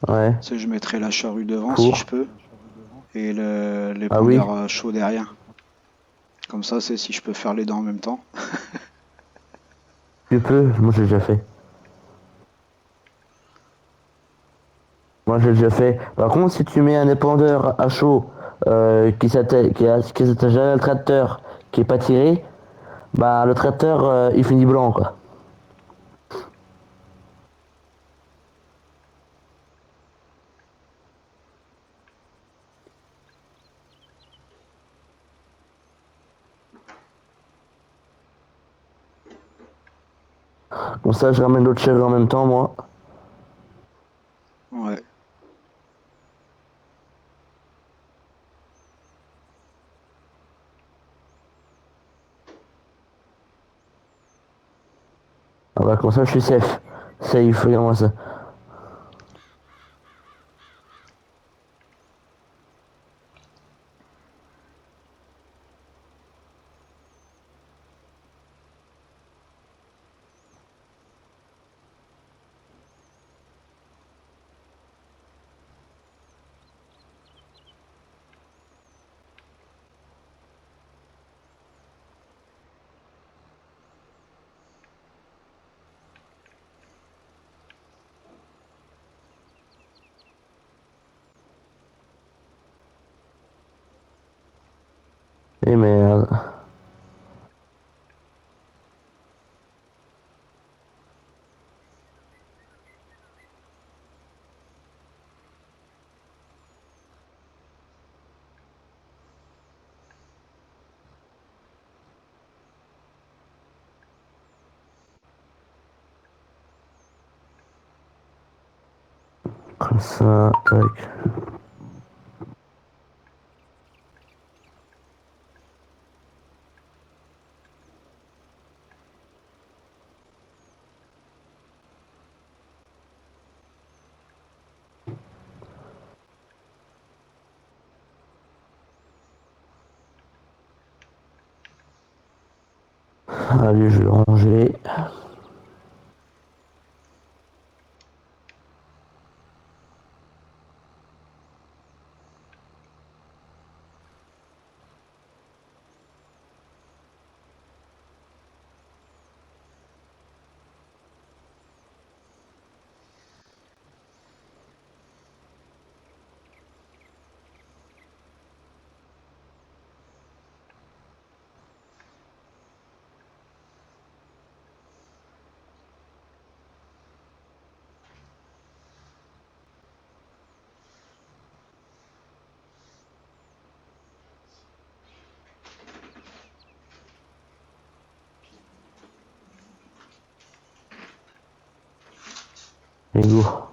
Ouais. C'est je mettrai la charrue devant si je Pour. peux et Ah oui, l'épandeur à chaud derrière. Comme ça, c'est si je peux faire les deux en même temps. tu peux. Moi, j'ai déjà fait. Moi, j'ai déjà fait. Par contre, si tu mets un épandeur à chaud qui s'attache à le tracteur, qui est pas tiré, bah le tracteur, il finit blanc, quoi. Bon, ça, je ramène l'autre chèvre en même temps, moi. Ouais. Ah bah, comme ça, je suis safe. Safe, regarde-moi ça. Et merde. Comme ça, tac. Allez, je vais ranger. Et go.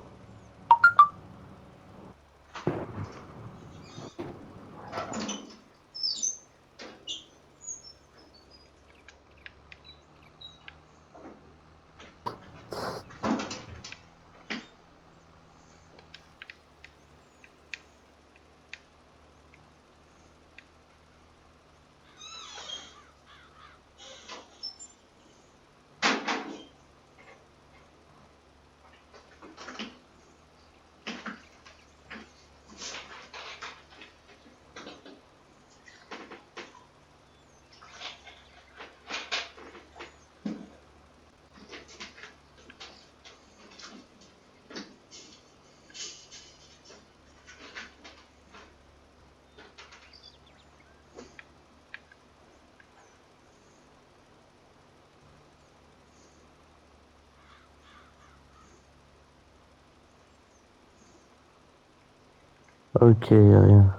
Ok, y'a rien.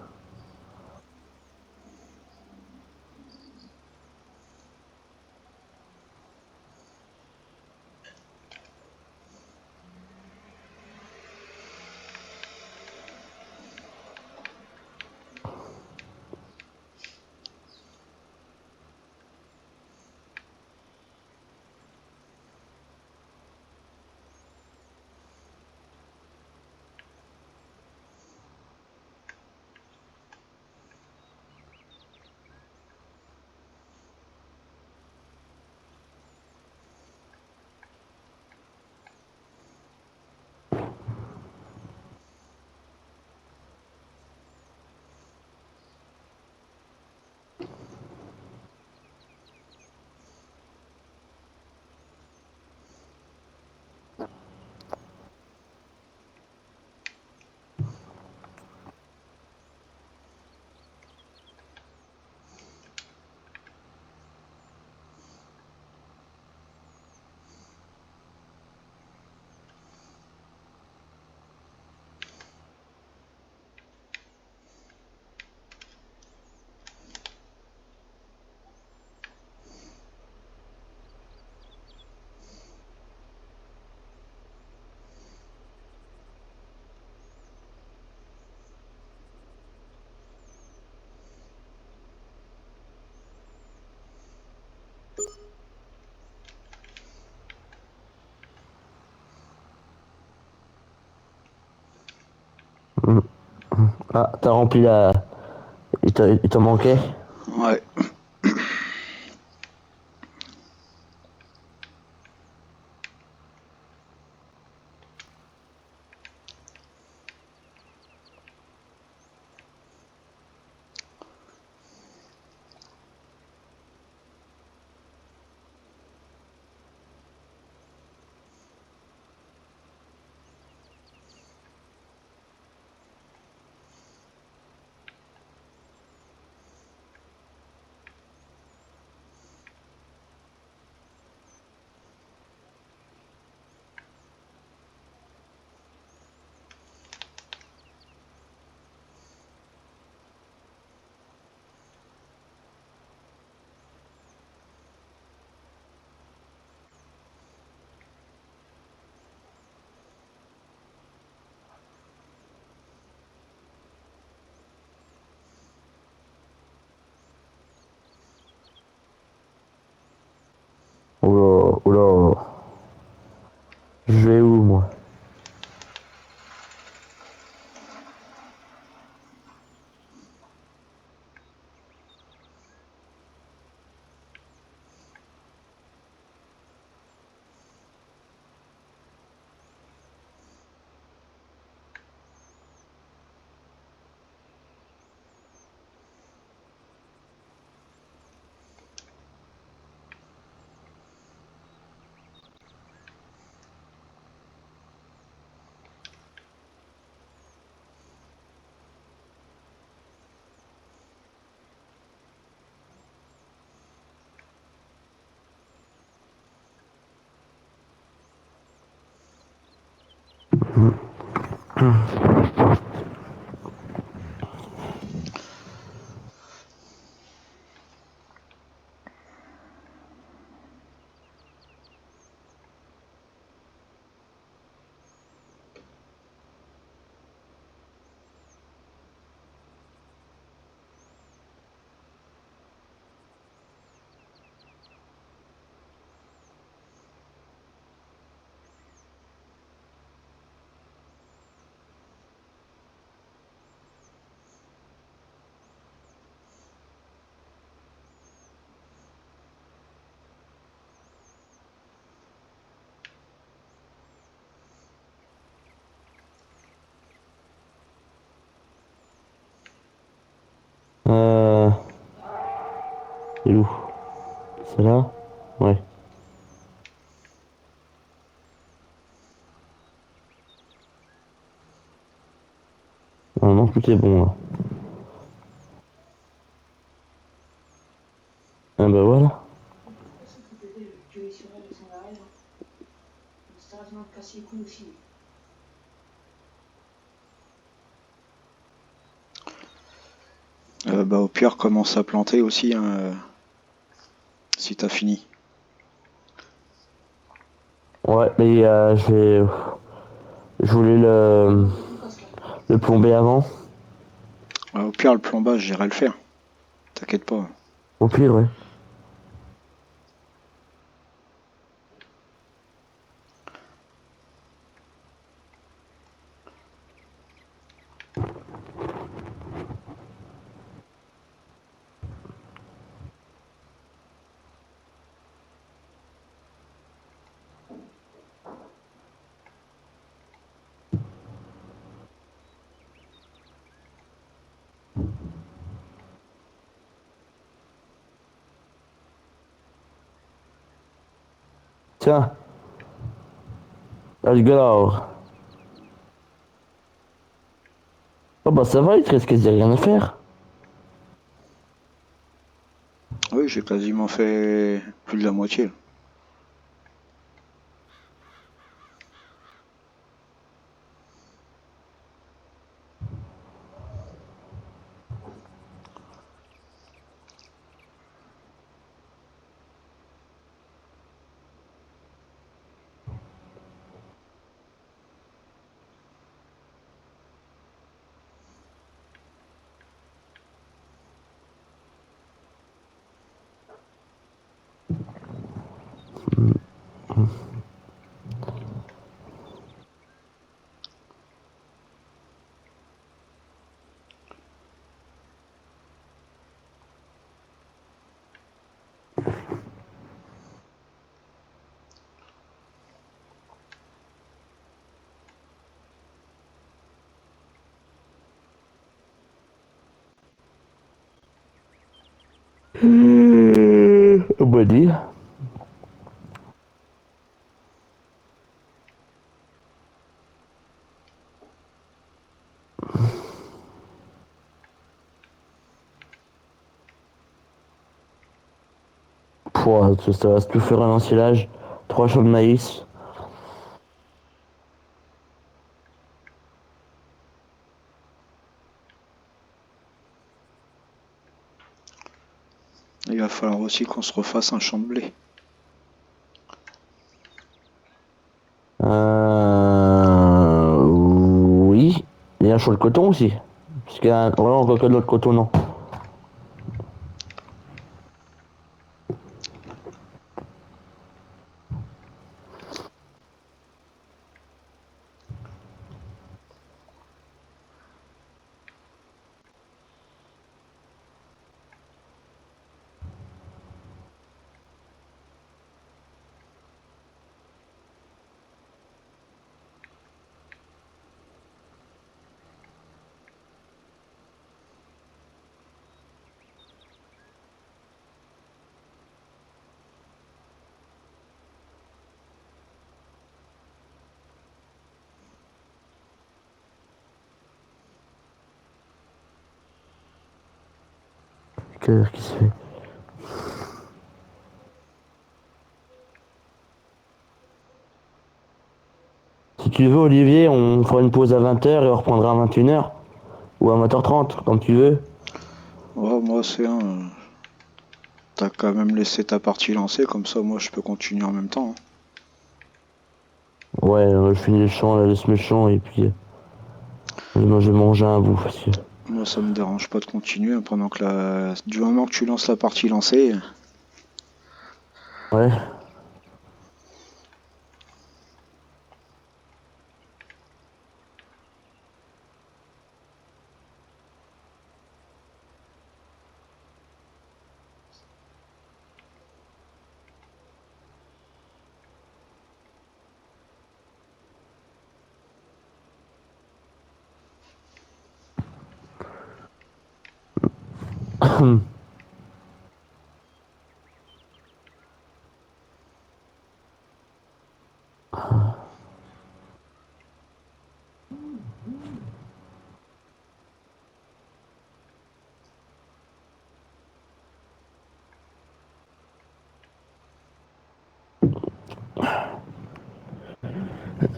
Ah, t'as rempli la... Il t'en manquait? Ouais. Oula, oula. Je vais où, moi? Euh... C'est où? C'est là? Ouais. Ah non, tout est bon, là. Ah bah voilà. Bah, au pire, commence à planter aussi, hein, si t'as fini. Ouais, mais je voulais le plomber avant. Au pire, le plombage, j'irai le faire. T'inquiète pas. Au pire, ouais. Tiens, Algar. Oh bah ça va, il te reste quasi rien à faire. Oui, j'ai quasiment fait plus de la moitié, là. Body. Pouah, ça va tout faire un ensilage. 3 champs de maïs. Il va falloir aussi qu'on se refasse un champ de blé. Oui. Il y a sur le coton aussi. Parce qu'il y a vraiment que de l'autre coton, non. Quelle heure qui se fait? Si tu veux, Olivier, on fera une pause à 20h et on reprendra à 21h. Ou à 20h30, comme tu veux. Oh, moi, c'est un. T'as quand même laissé ta partie lancée, comme ça, moi, je peux continuer en même temps, hein. Ouais, je finis le champ, là, laisse-moi le champ et puis moi je vais manger un bout parce que... Moi, ça me dérange pas de continuer hein, pendant que du moment que tu lances la partie lancée. Ouais.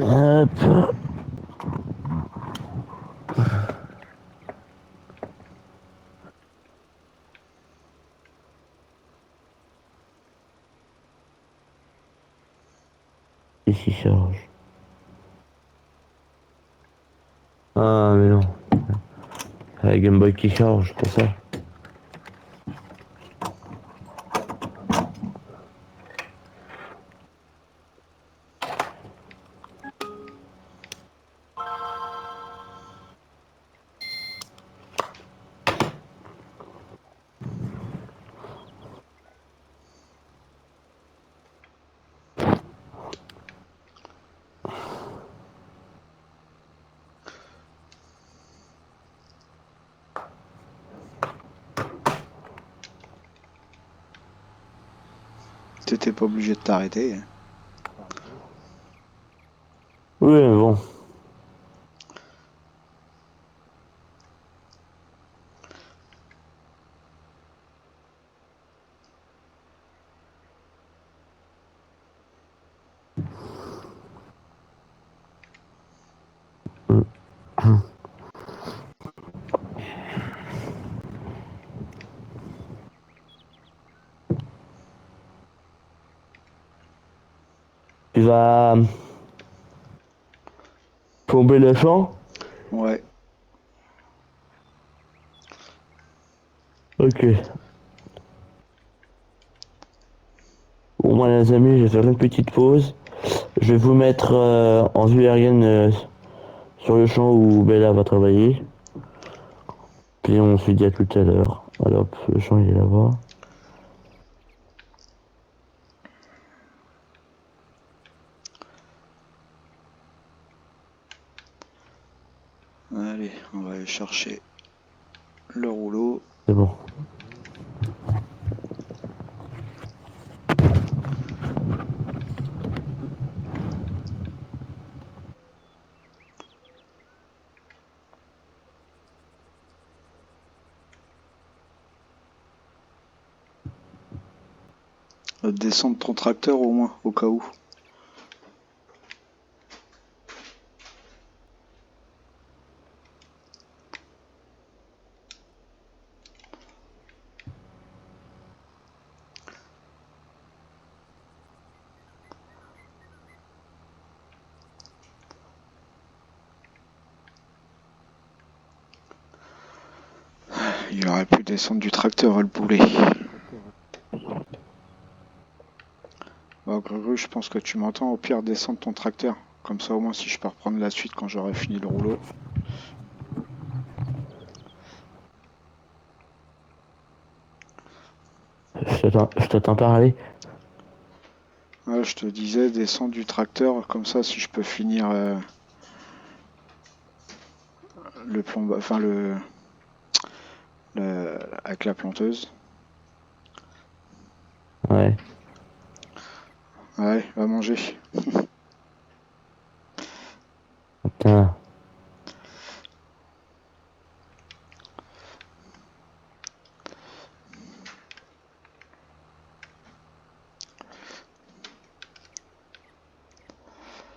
Hop. Ici charge. Ah mais non. La Game Boy qui charge, c'est ça. T'étais pas obligé de t'arrêter. Oui, mais bon. Tu vas plomber le champ? Ouais. Ok. Bon, moi les amis, je vais faire une petite pause. Je vais vous mettre en vue aérienne sur le champ où Bella va travailler. Puis on se dit à tout à l'heure. Alors, le champ il est là-bas. Allez, on va aller chercher le rouleau. C'est bon. Descendre ton tracteur au moins, au cas où. Il aurait pu descendre du tracteur, le boulet. Bon, Grégory, je pense que tu m'entends. Au pire, descendre ton tracteur. Comme ça, au moins, si je peux reprendre la suite quand j'aurai fini le rouleau. Je t'entends parler. Ouais, je te disais, descendre du tracteur. Comme ça, si je peux finir le plomb... Enfin, avec la planteuse. Ouais. Ouais, va manger. Putain.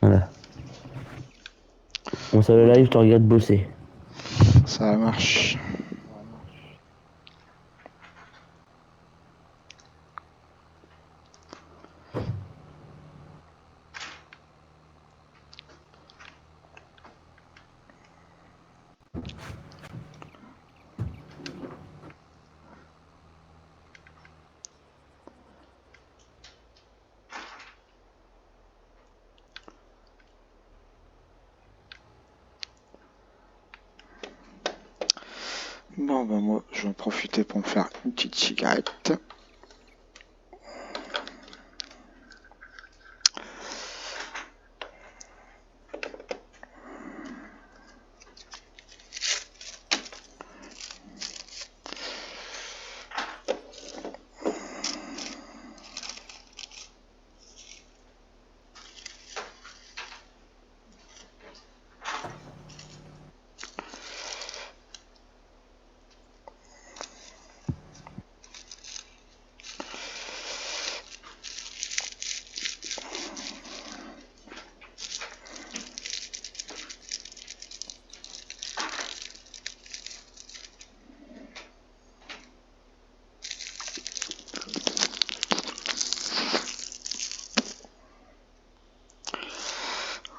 Voilà. Bon, ça le live, je te regarde bosser. Ça marche. Bon, bah moi, je vais en profiter pour me faire une petite cigarette.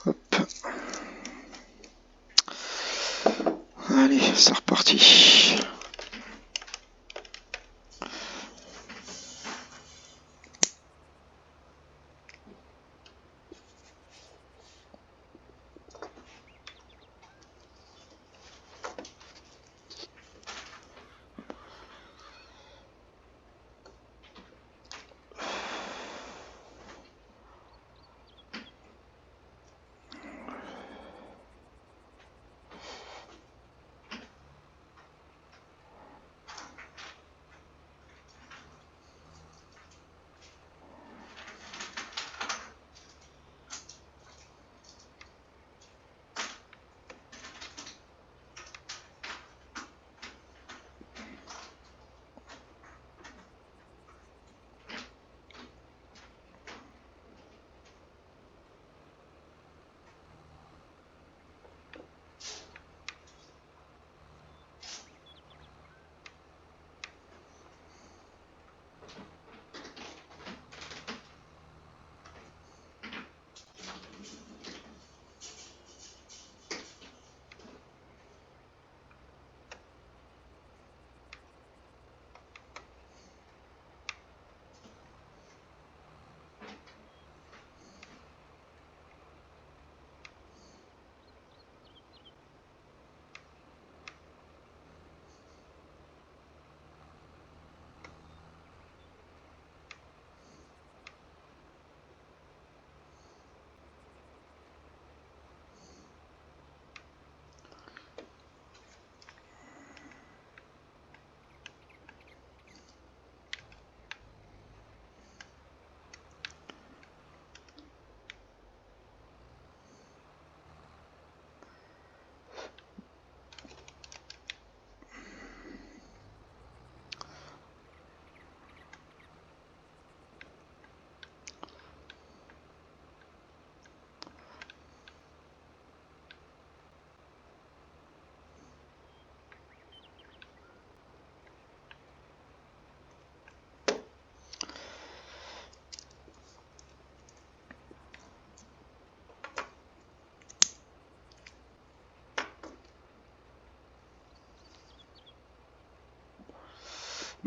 Hop. Allez, c'est reparti.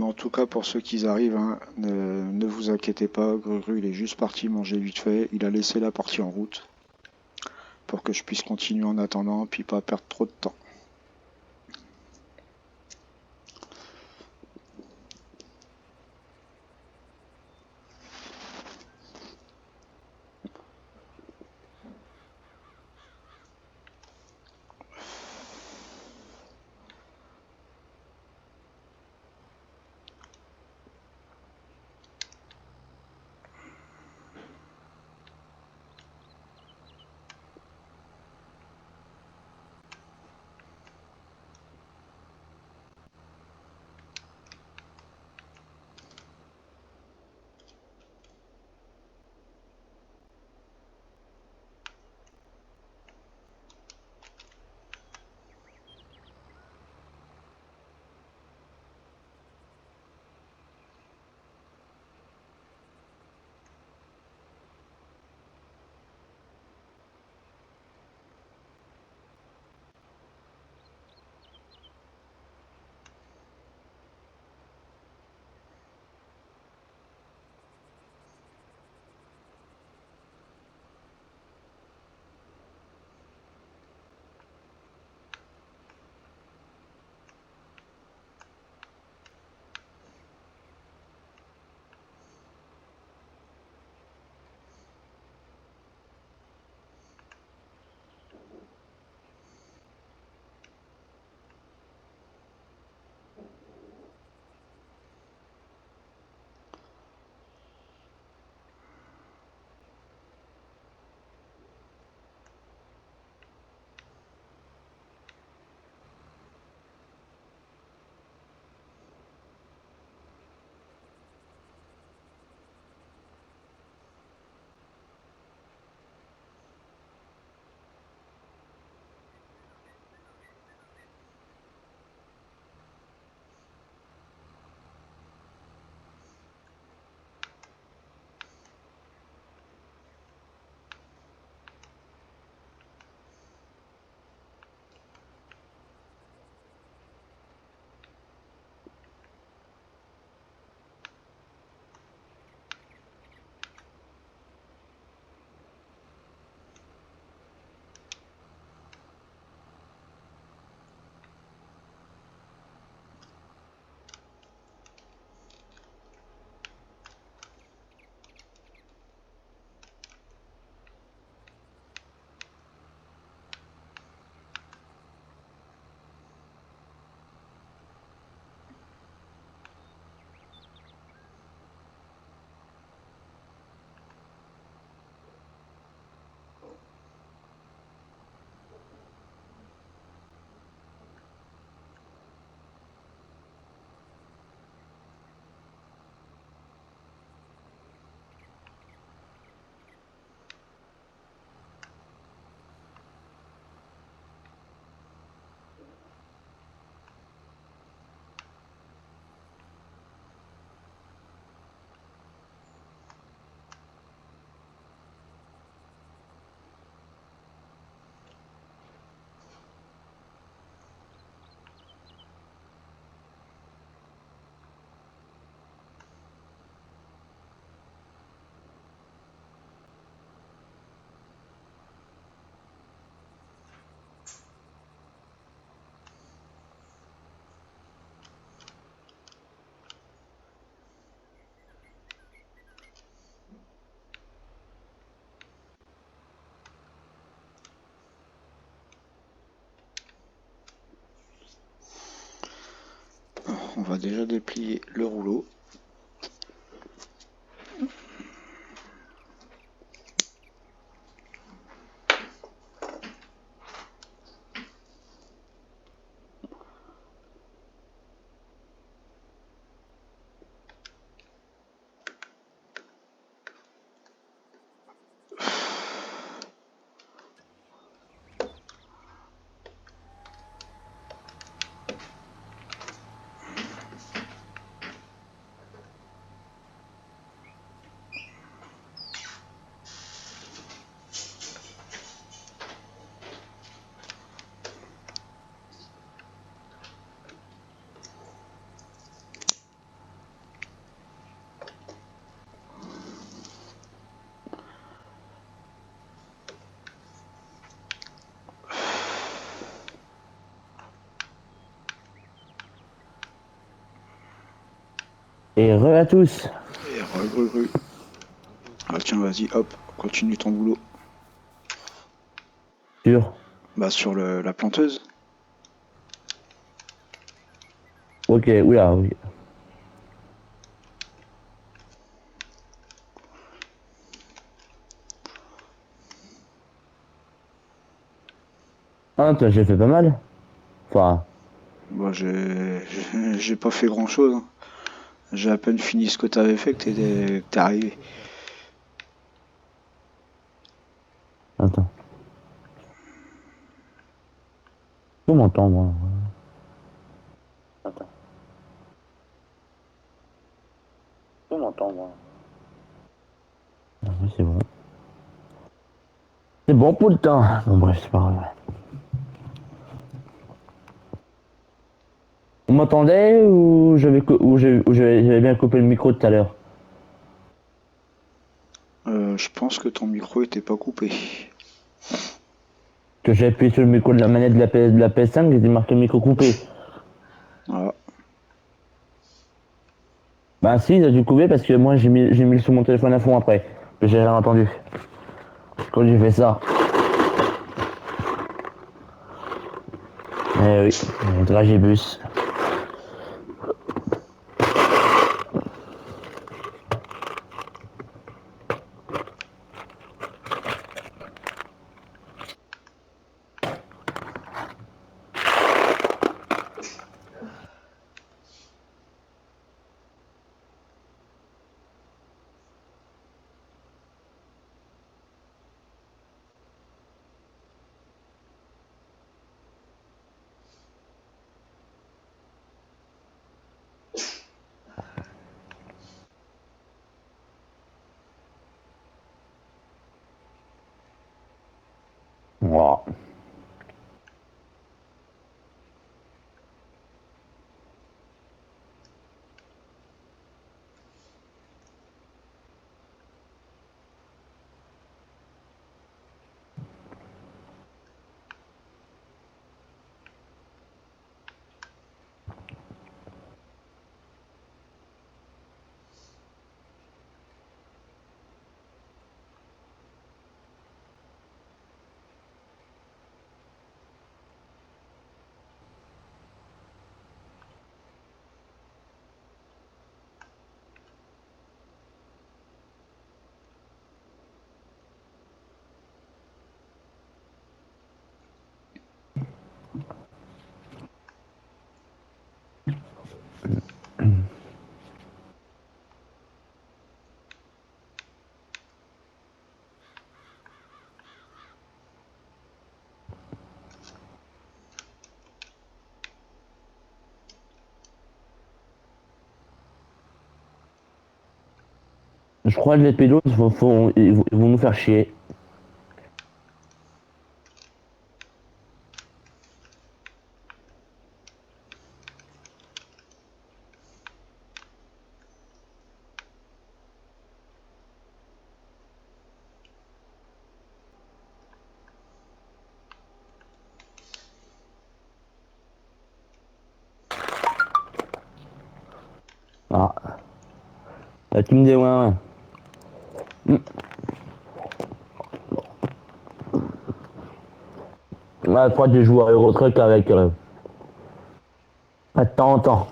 Mais en tout cas, pour ceux qui arrivent, hein, ne vous inquiétez pas, Gruru, il est juste parti manger vite fait. Il a laissé la partie en route pour que je puisse continuer en attendant, puis pas perdre trop de temps. On va déjà déplier le rouleau. Et re à tous. Et re. Ah tiens, vas-y, hop, continue ton boulot. Sur. Bah sur la planteuse. Ok, oula, oui. Ah, toi, j'ai fait pas mal. Enfin, Bah j'ai pas fait grand chose. Hein. J'ai à peine fini ce que t'avais fait que t'es arrivé. attends. Tout m'entend, moi. Attends. Tout m'entend, moi. Ah, oui, c'est bon. C'est bon pour le temps. Bon, bref, c'est pas grave. Vous m'entendez ou j'avais bien coupé le micro tout à l'heure? Je pense que ton micro était pas coupé. Que j'ai appuyé sur le micro de la manette de la PS5, j'ai marqué micro coupé. Voilà. Bah si, il a dû couper parce que moi j'ai mis sur mon téléphone à fond après. Que j'ai rien entendu. Quand j'ai fait ça. Eh oui, dragibus. Wow. Je crois que les pédos ils vont nous faire chier. Ah, la team des ouin. Là, je crois que je joue à Eurotruck avec de temps en temps.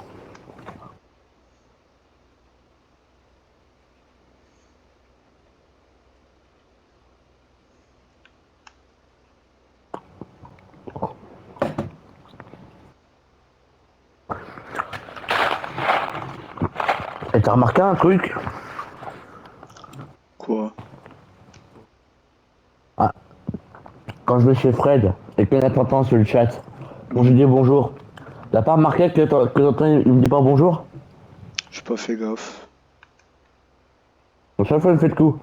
Et t'as remarqué un truc? Quoi? Ah, quand je vais chez Fred et que t'entends sur le chat, quand je Hmm. dis bonjour, t'as pas remarqué que t'entends, il me dit pas bonjour? J'ai pas fait gaffe. Donc chaque fois il me fait le coup.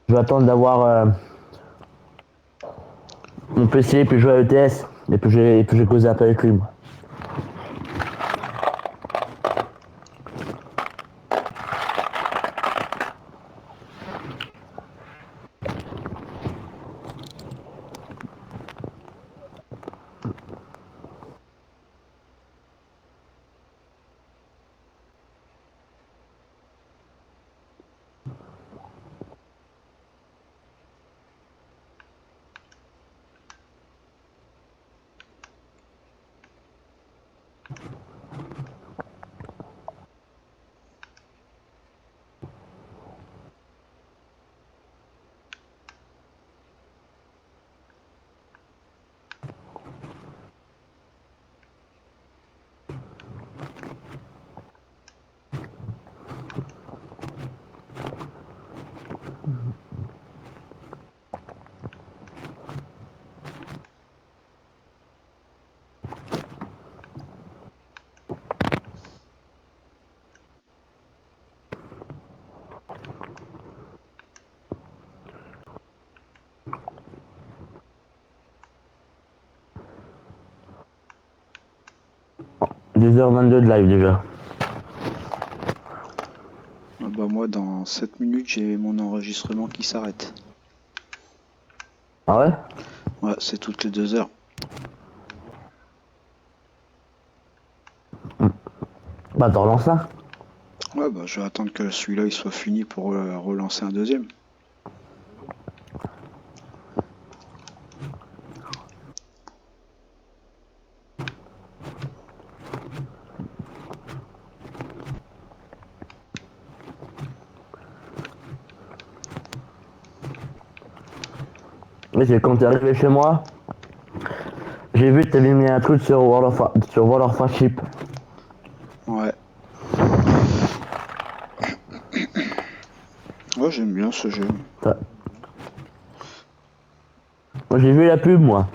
Je vais attendre d'avoir mon PC, puis jouer à ETS, et puis j'ai causé un peu avec lui, moi. 2h22 de live déjà. Ah bah moi dans 7 minutes j'ai mon enregistrement qui s'arrête. Ah ouais? Ouais, c'est toutes les 2 heures. Bah t'en relances ça. Ouais bah je vais attendre que celui-là il soit fini pour relancer un deuxième. Mais c'est quand t'es arrivé chez moi, j'ai vu que t'avais mis un truc sur World of Warship. Ouais. Ouais j'aime bien ce jeu. Ça- Moi j'ai vu la pub moi.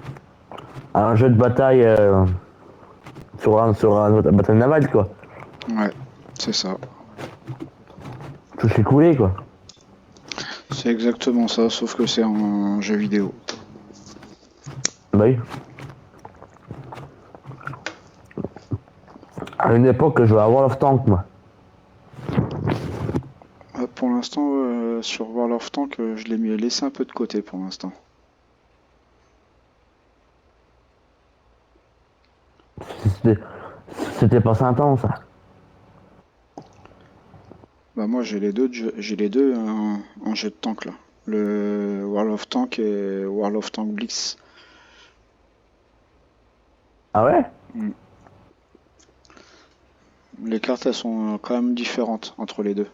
Un jeu de bataille sur un bataille navale quoi. Ouais, c'est ça. Tout s'est coulé quoi. C'est exactement ça, sauf que c'est en jeu vidéo. Bah oui. À une époque je jouais à World of Tanks moi. Pour l'instant, sur World of Tanks, je l'ai laissé un peu de côté pour l'instant. C'était c'était pas sympa ça. Bah moi j'ai les deux en jeu de tank là. Le World of Tanks et World of Tanks Blitz. Ah ouais? Mm. Les cartes elles sont quand même différentes entre les deux.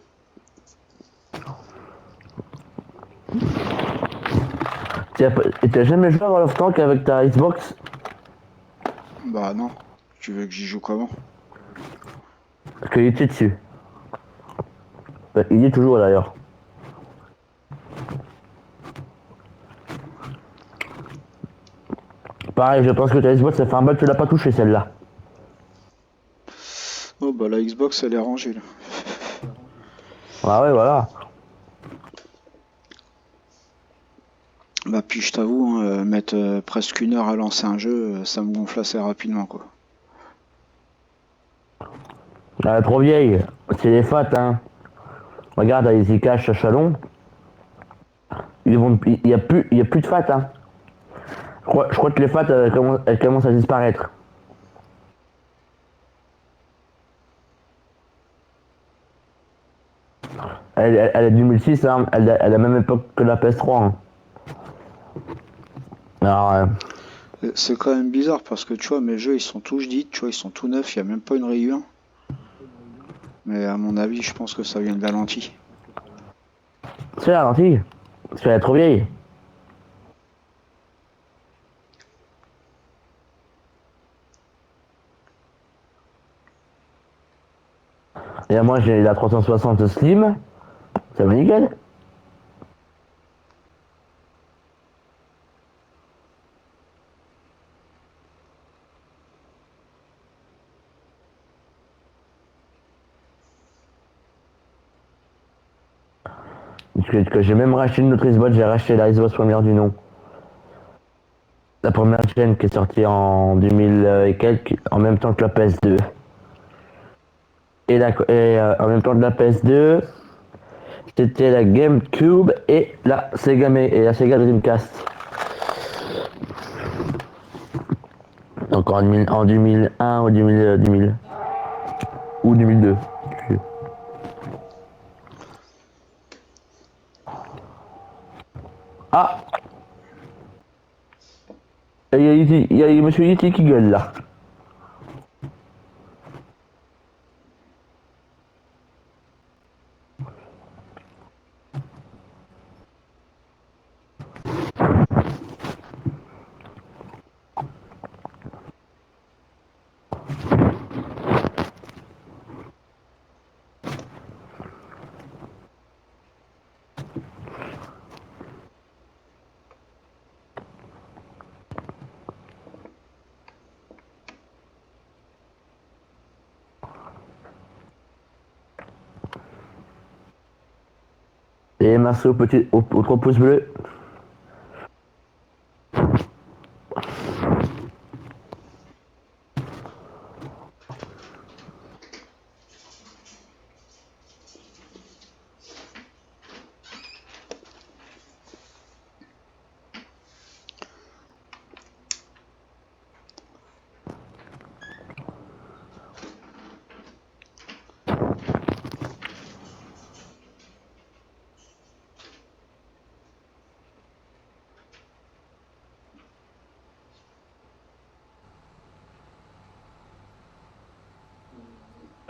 Et t'as jamais joué à World of Tanks avec ta Xbox? Bah non, tu veux que j'y joue comment? Parce qu'il était dessus. Il y est toujours d'ailleurs. Pareil, je pense que ta Xbox, ça fait un bail que tu l'as pas touché celle-là. Oh bah la Xbox elle est rangée là. Ah ouais, voilà. Bah puis je t'avoue, hein, mettre presque 1 heure à lancer un jeu, ça me gonfle assez rapidement quoi. Elle est trop vieille. C'est les fats, hein. Regarde, ils y cachent à Chalon. Il y a plus de fats, hein. Je crois que les fats, elles commencent à disparaître. Elle est 2006, hein. Elle a la même époque que la PS3, hein. Alors, C'est quand même bizarre parce que tu vois, mes jeux ils sont tous dits, tu vois, ils sont tout neufs, il n'y a même pas une rayure. Mais à mon avis, je pense que ça vient de la lentille. c'est la lentille. Parce qu'elle est trop vieille. Et moi, j'ai la 360 Slim. Ça va nickel. Que j'ai même racheté une autre Xbox, j'ai racheté la Xbox première du nom. La première chaîne qui est sortie en 2000 et quelques, en même temps que la PS2. En même temps que la PS2, c'était la GameCube et la Sega Dreamcast. Donc en 2001 ou 2000 ou 2002. Ah, il y a Monsieur Yeti qui gueule là. Et merci aux 3 pouces bleus.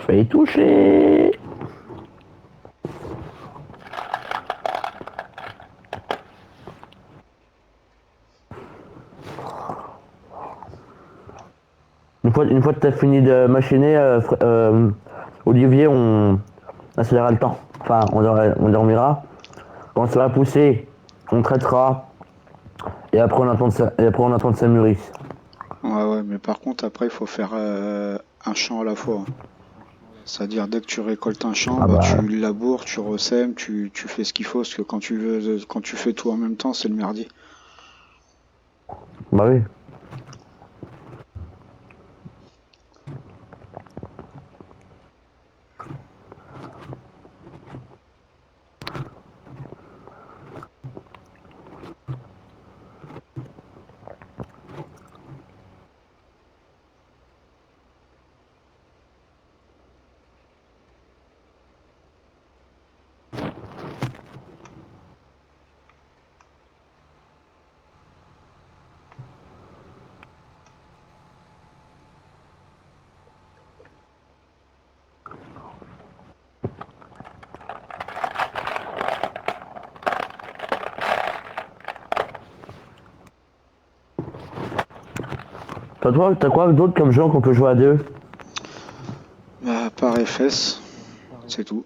Failli toucher. Une fois que tu as fini de machiner, Olivier, on accélérera le temps. Enfin, on dormira. Quand ça va pousser, on traitera. Et après, on attend que ça mûrisse. Ouais, mais par contre, après, il faut faire un champ à la fois. C'est-à-dire, dès que tu récoltes un champ, Ah bah, bah, tu le laboures, tu ressèmes, tu fais ce qu'il faut, parce que quand tu fais tout en même temps, c'est le merdier. bah oui. Toi, t'as quoi d'autre comme jeu qu'on peut jouer à deux? Bah, par FS, c'est tout.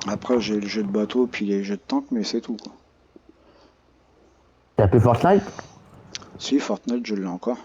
Après, j'ai le jeu de bateau, puis les jeux de tank, mais c'est tout, quoi. T'as plus Fortnite? Si, Fortnite, je l'ai encore.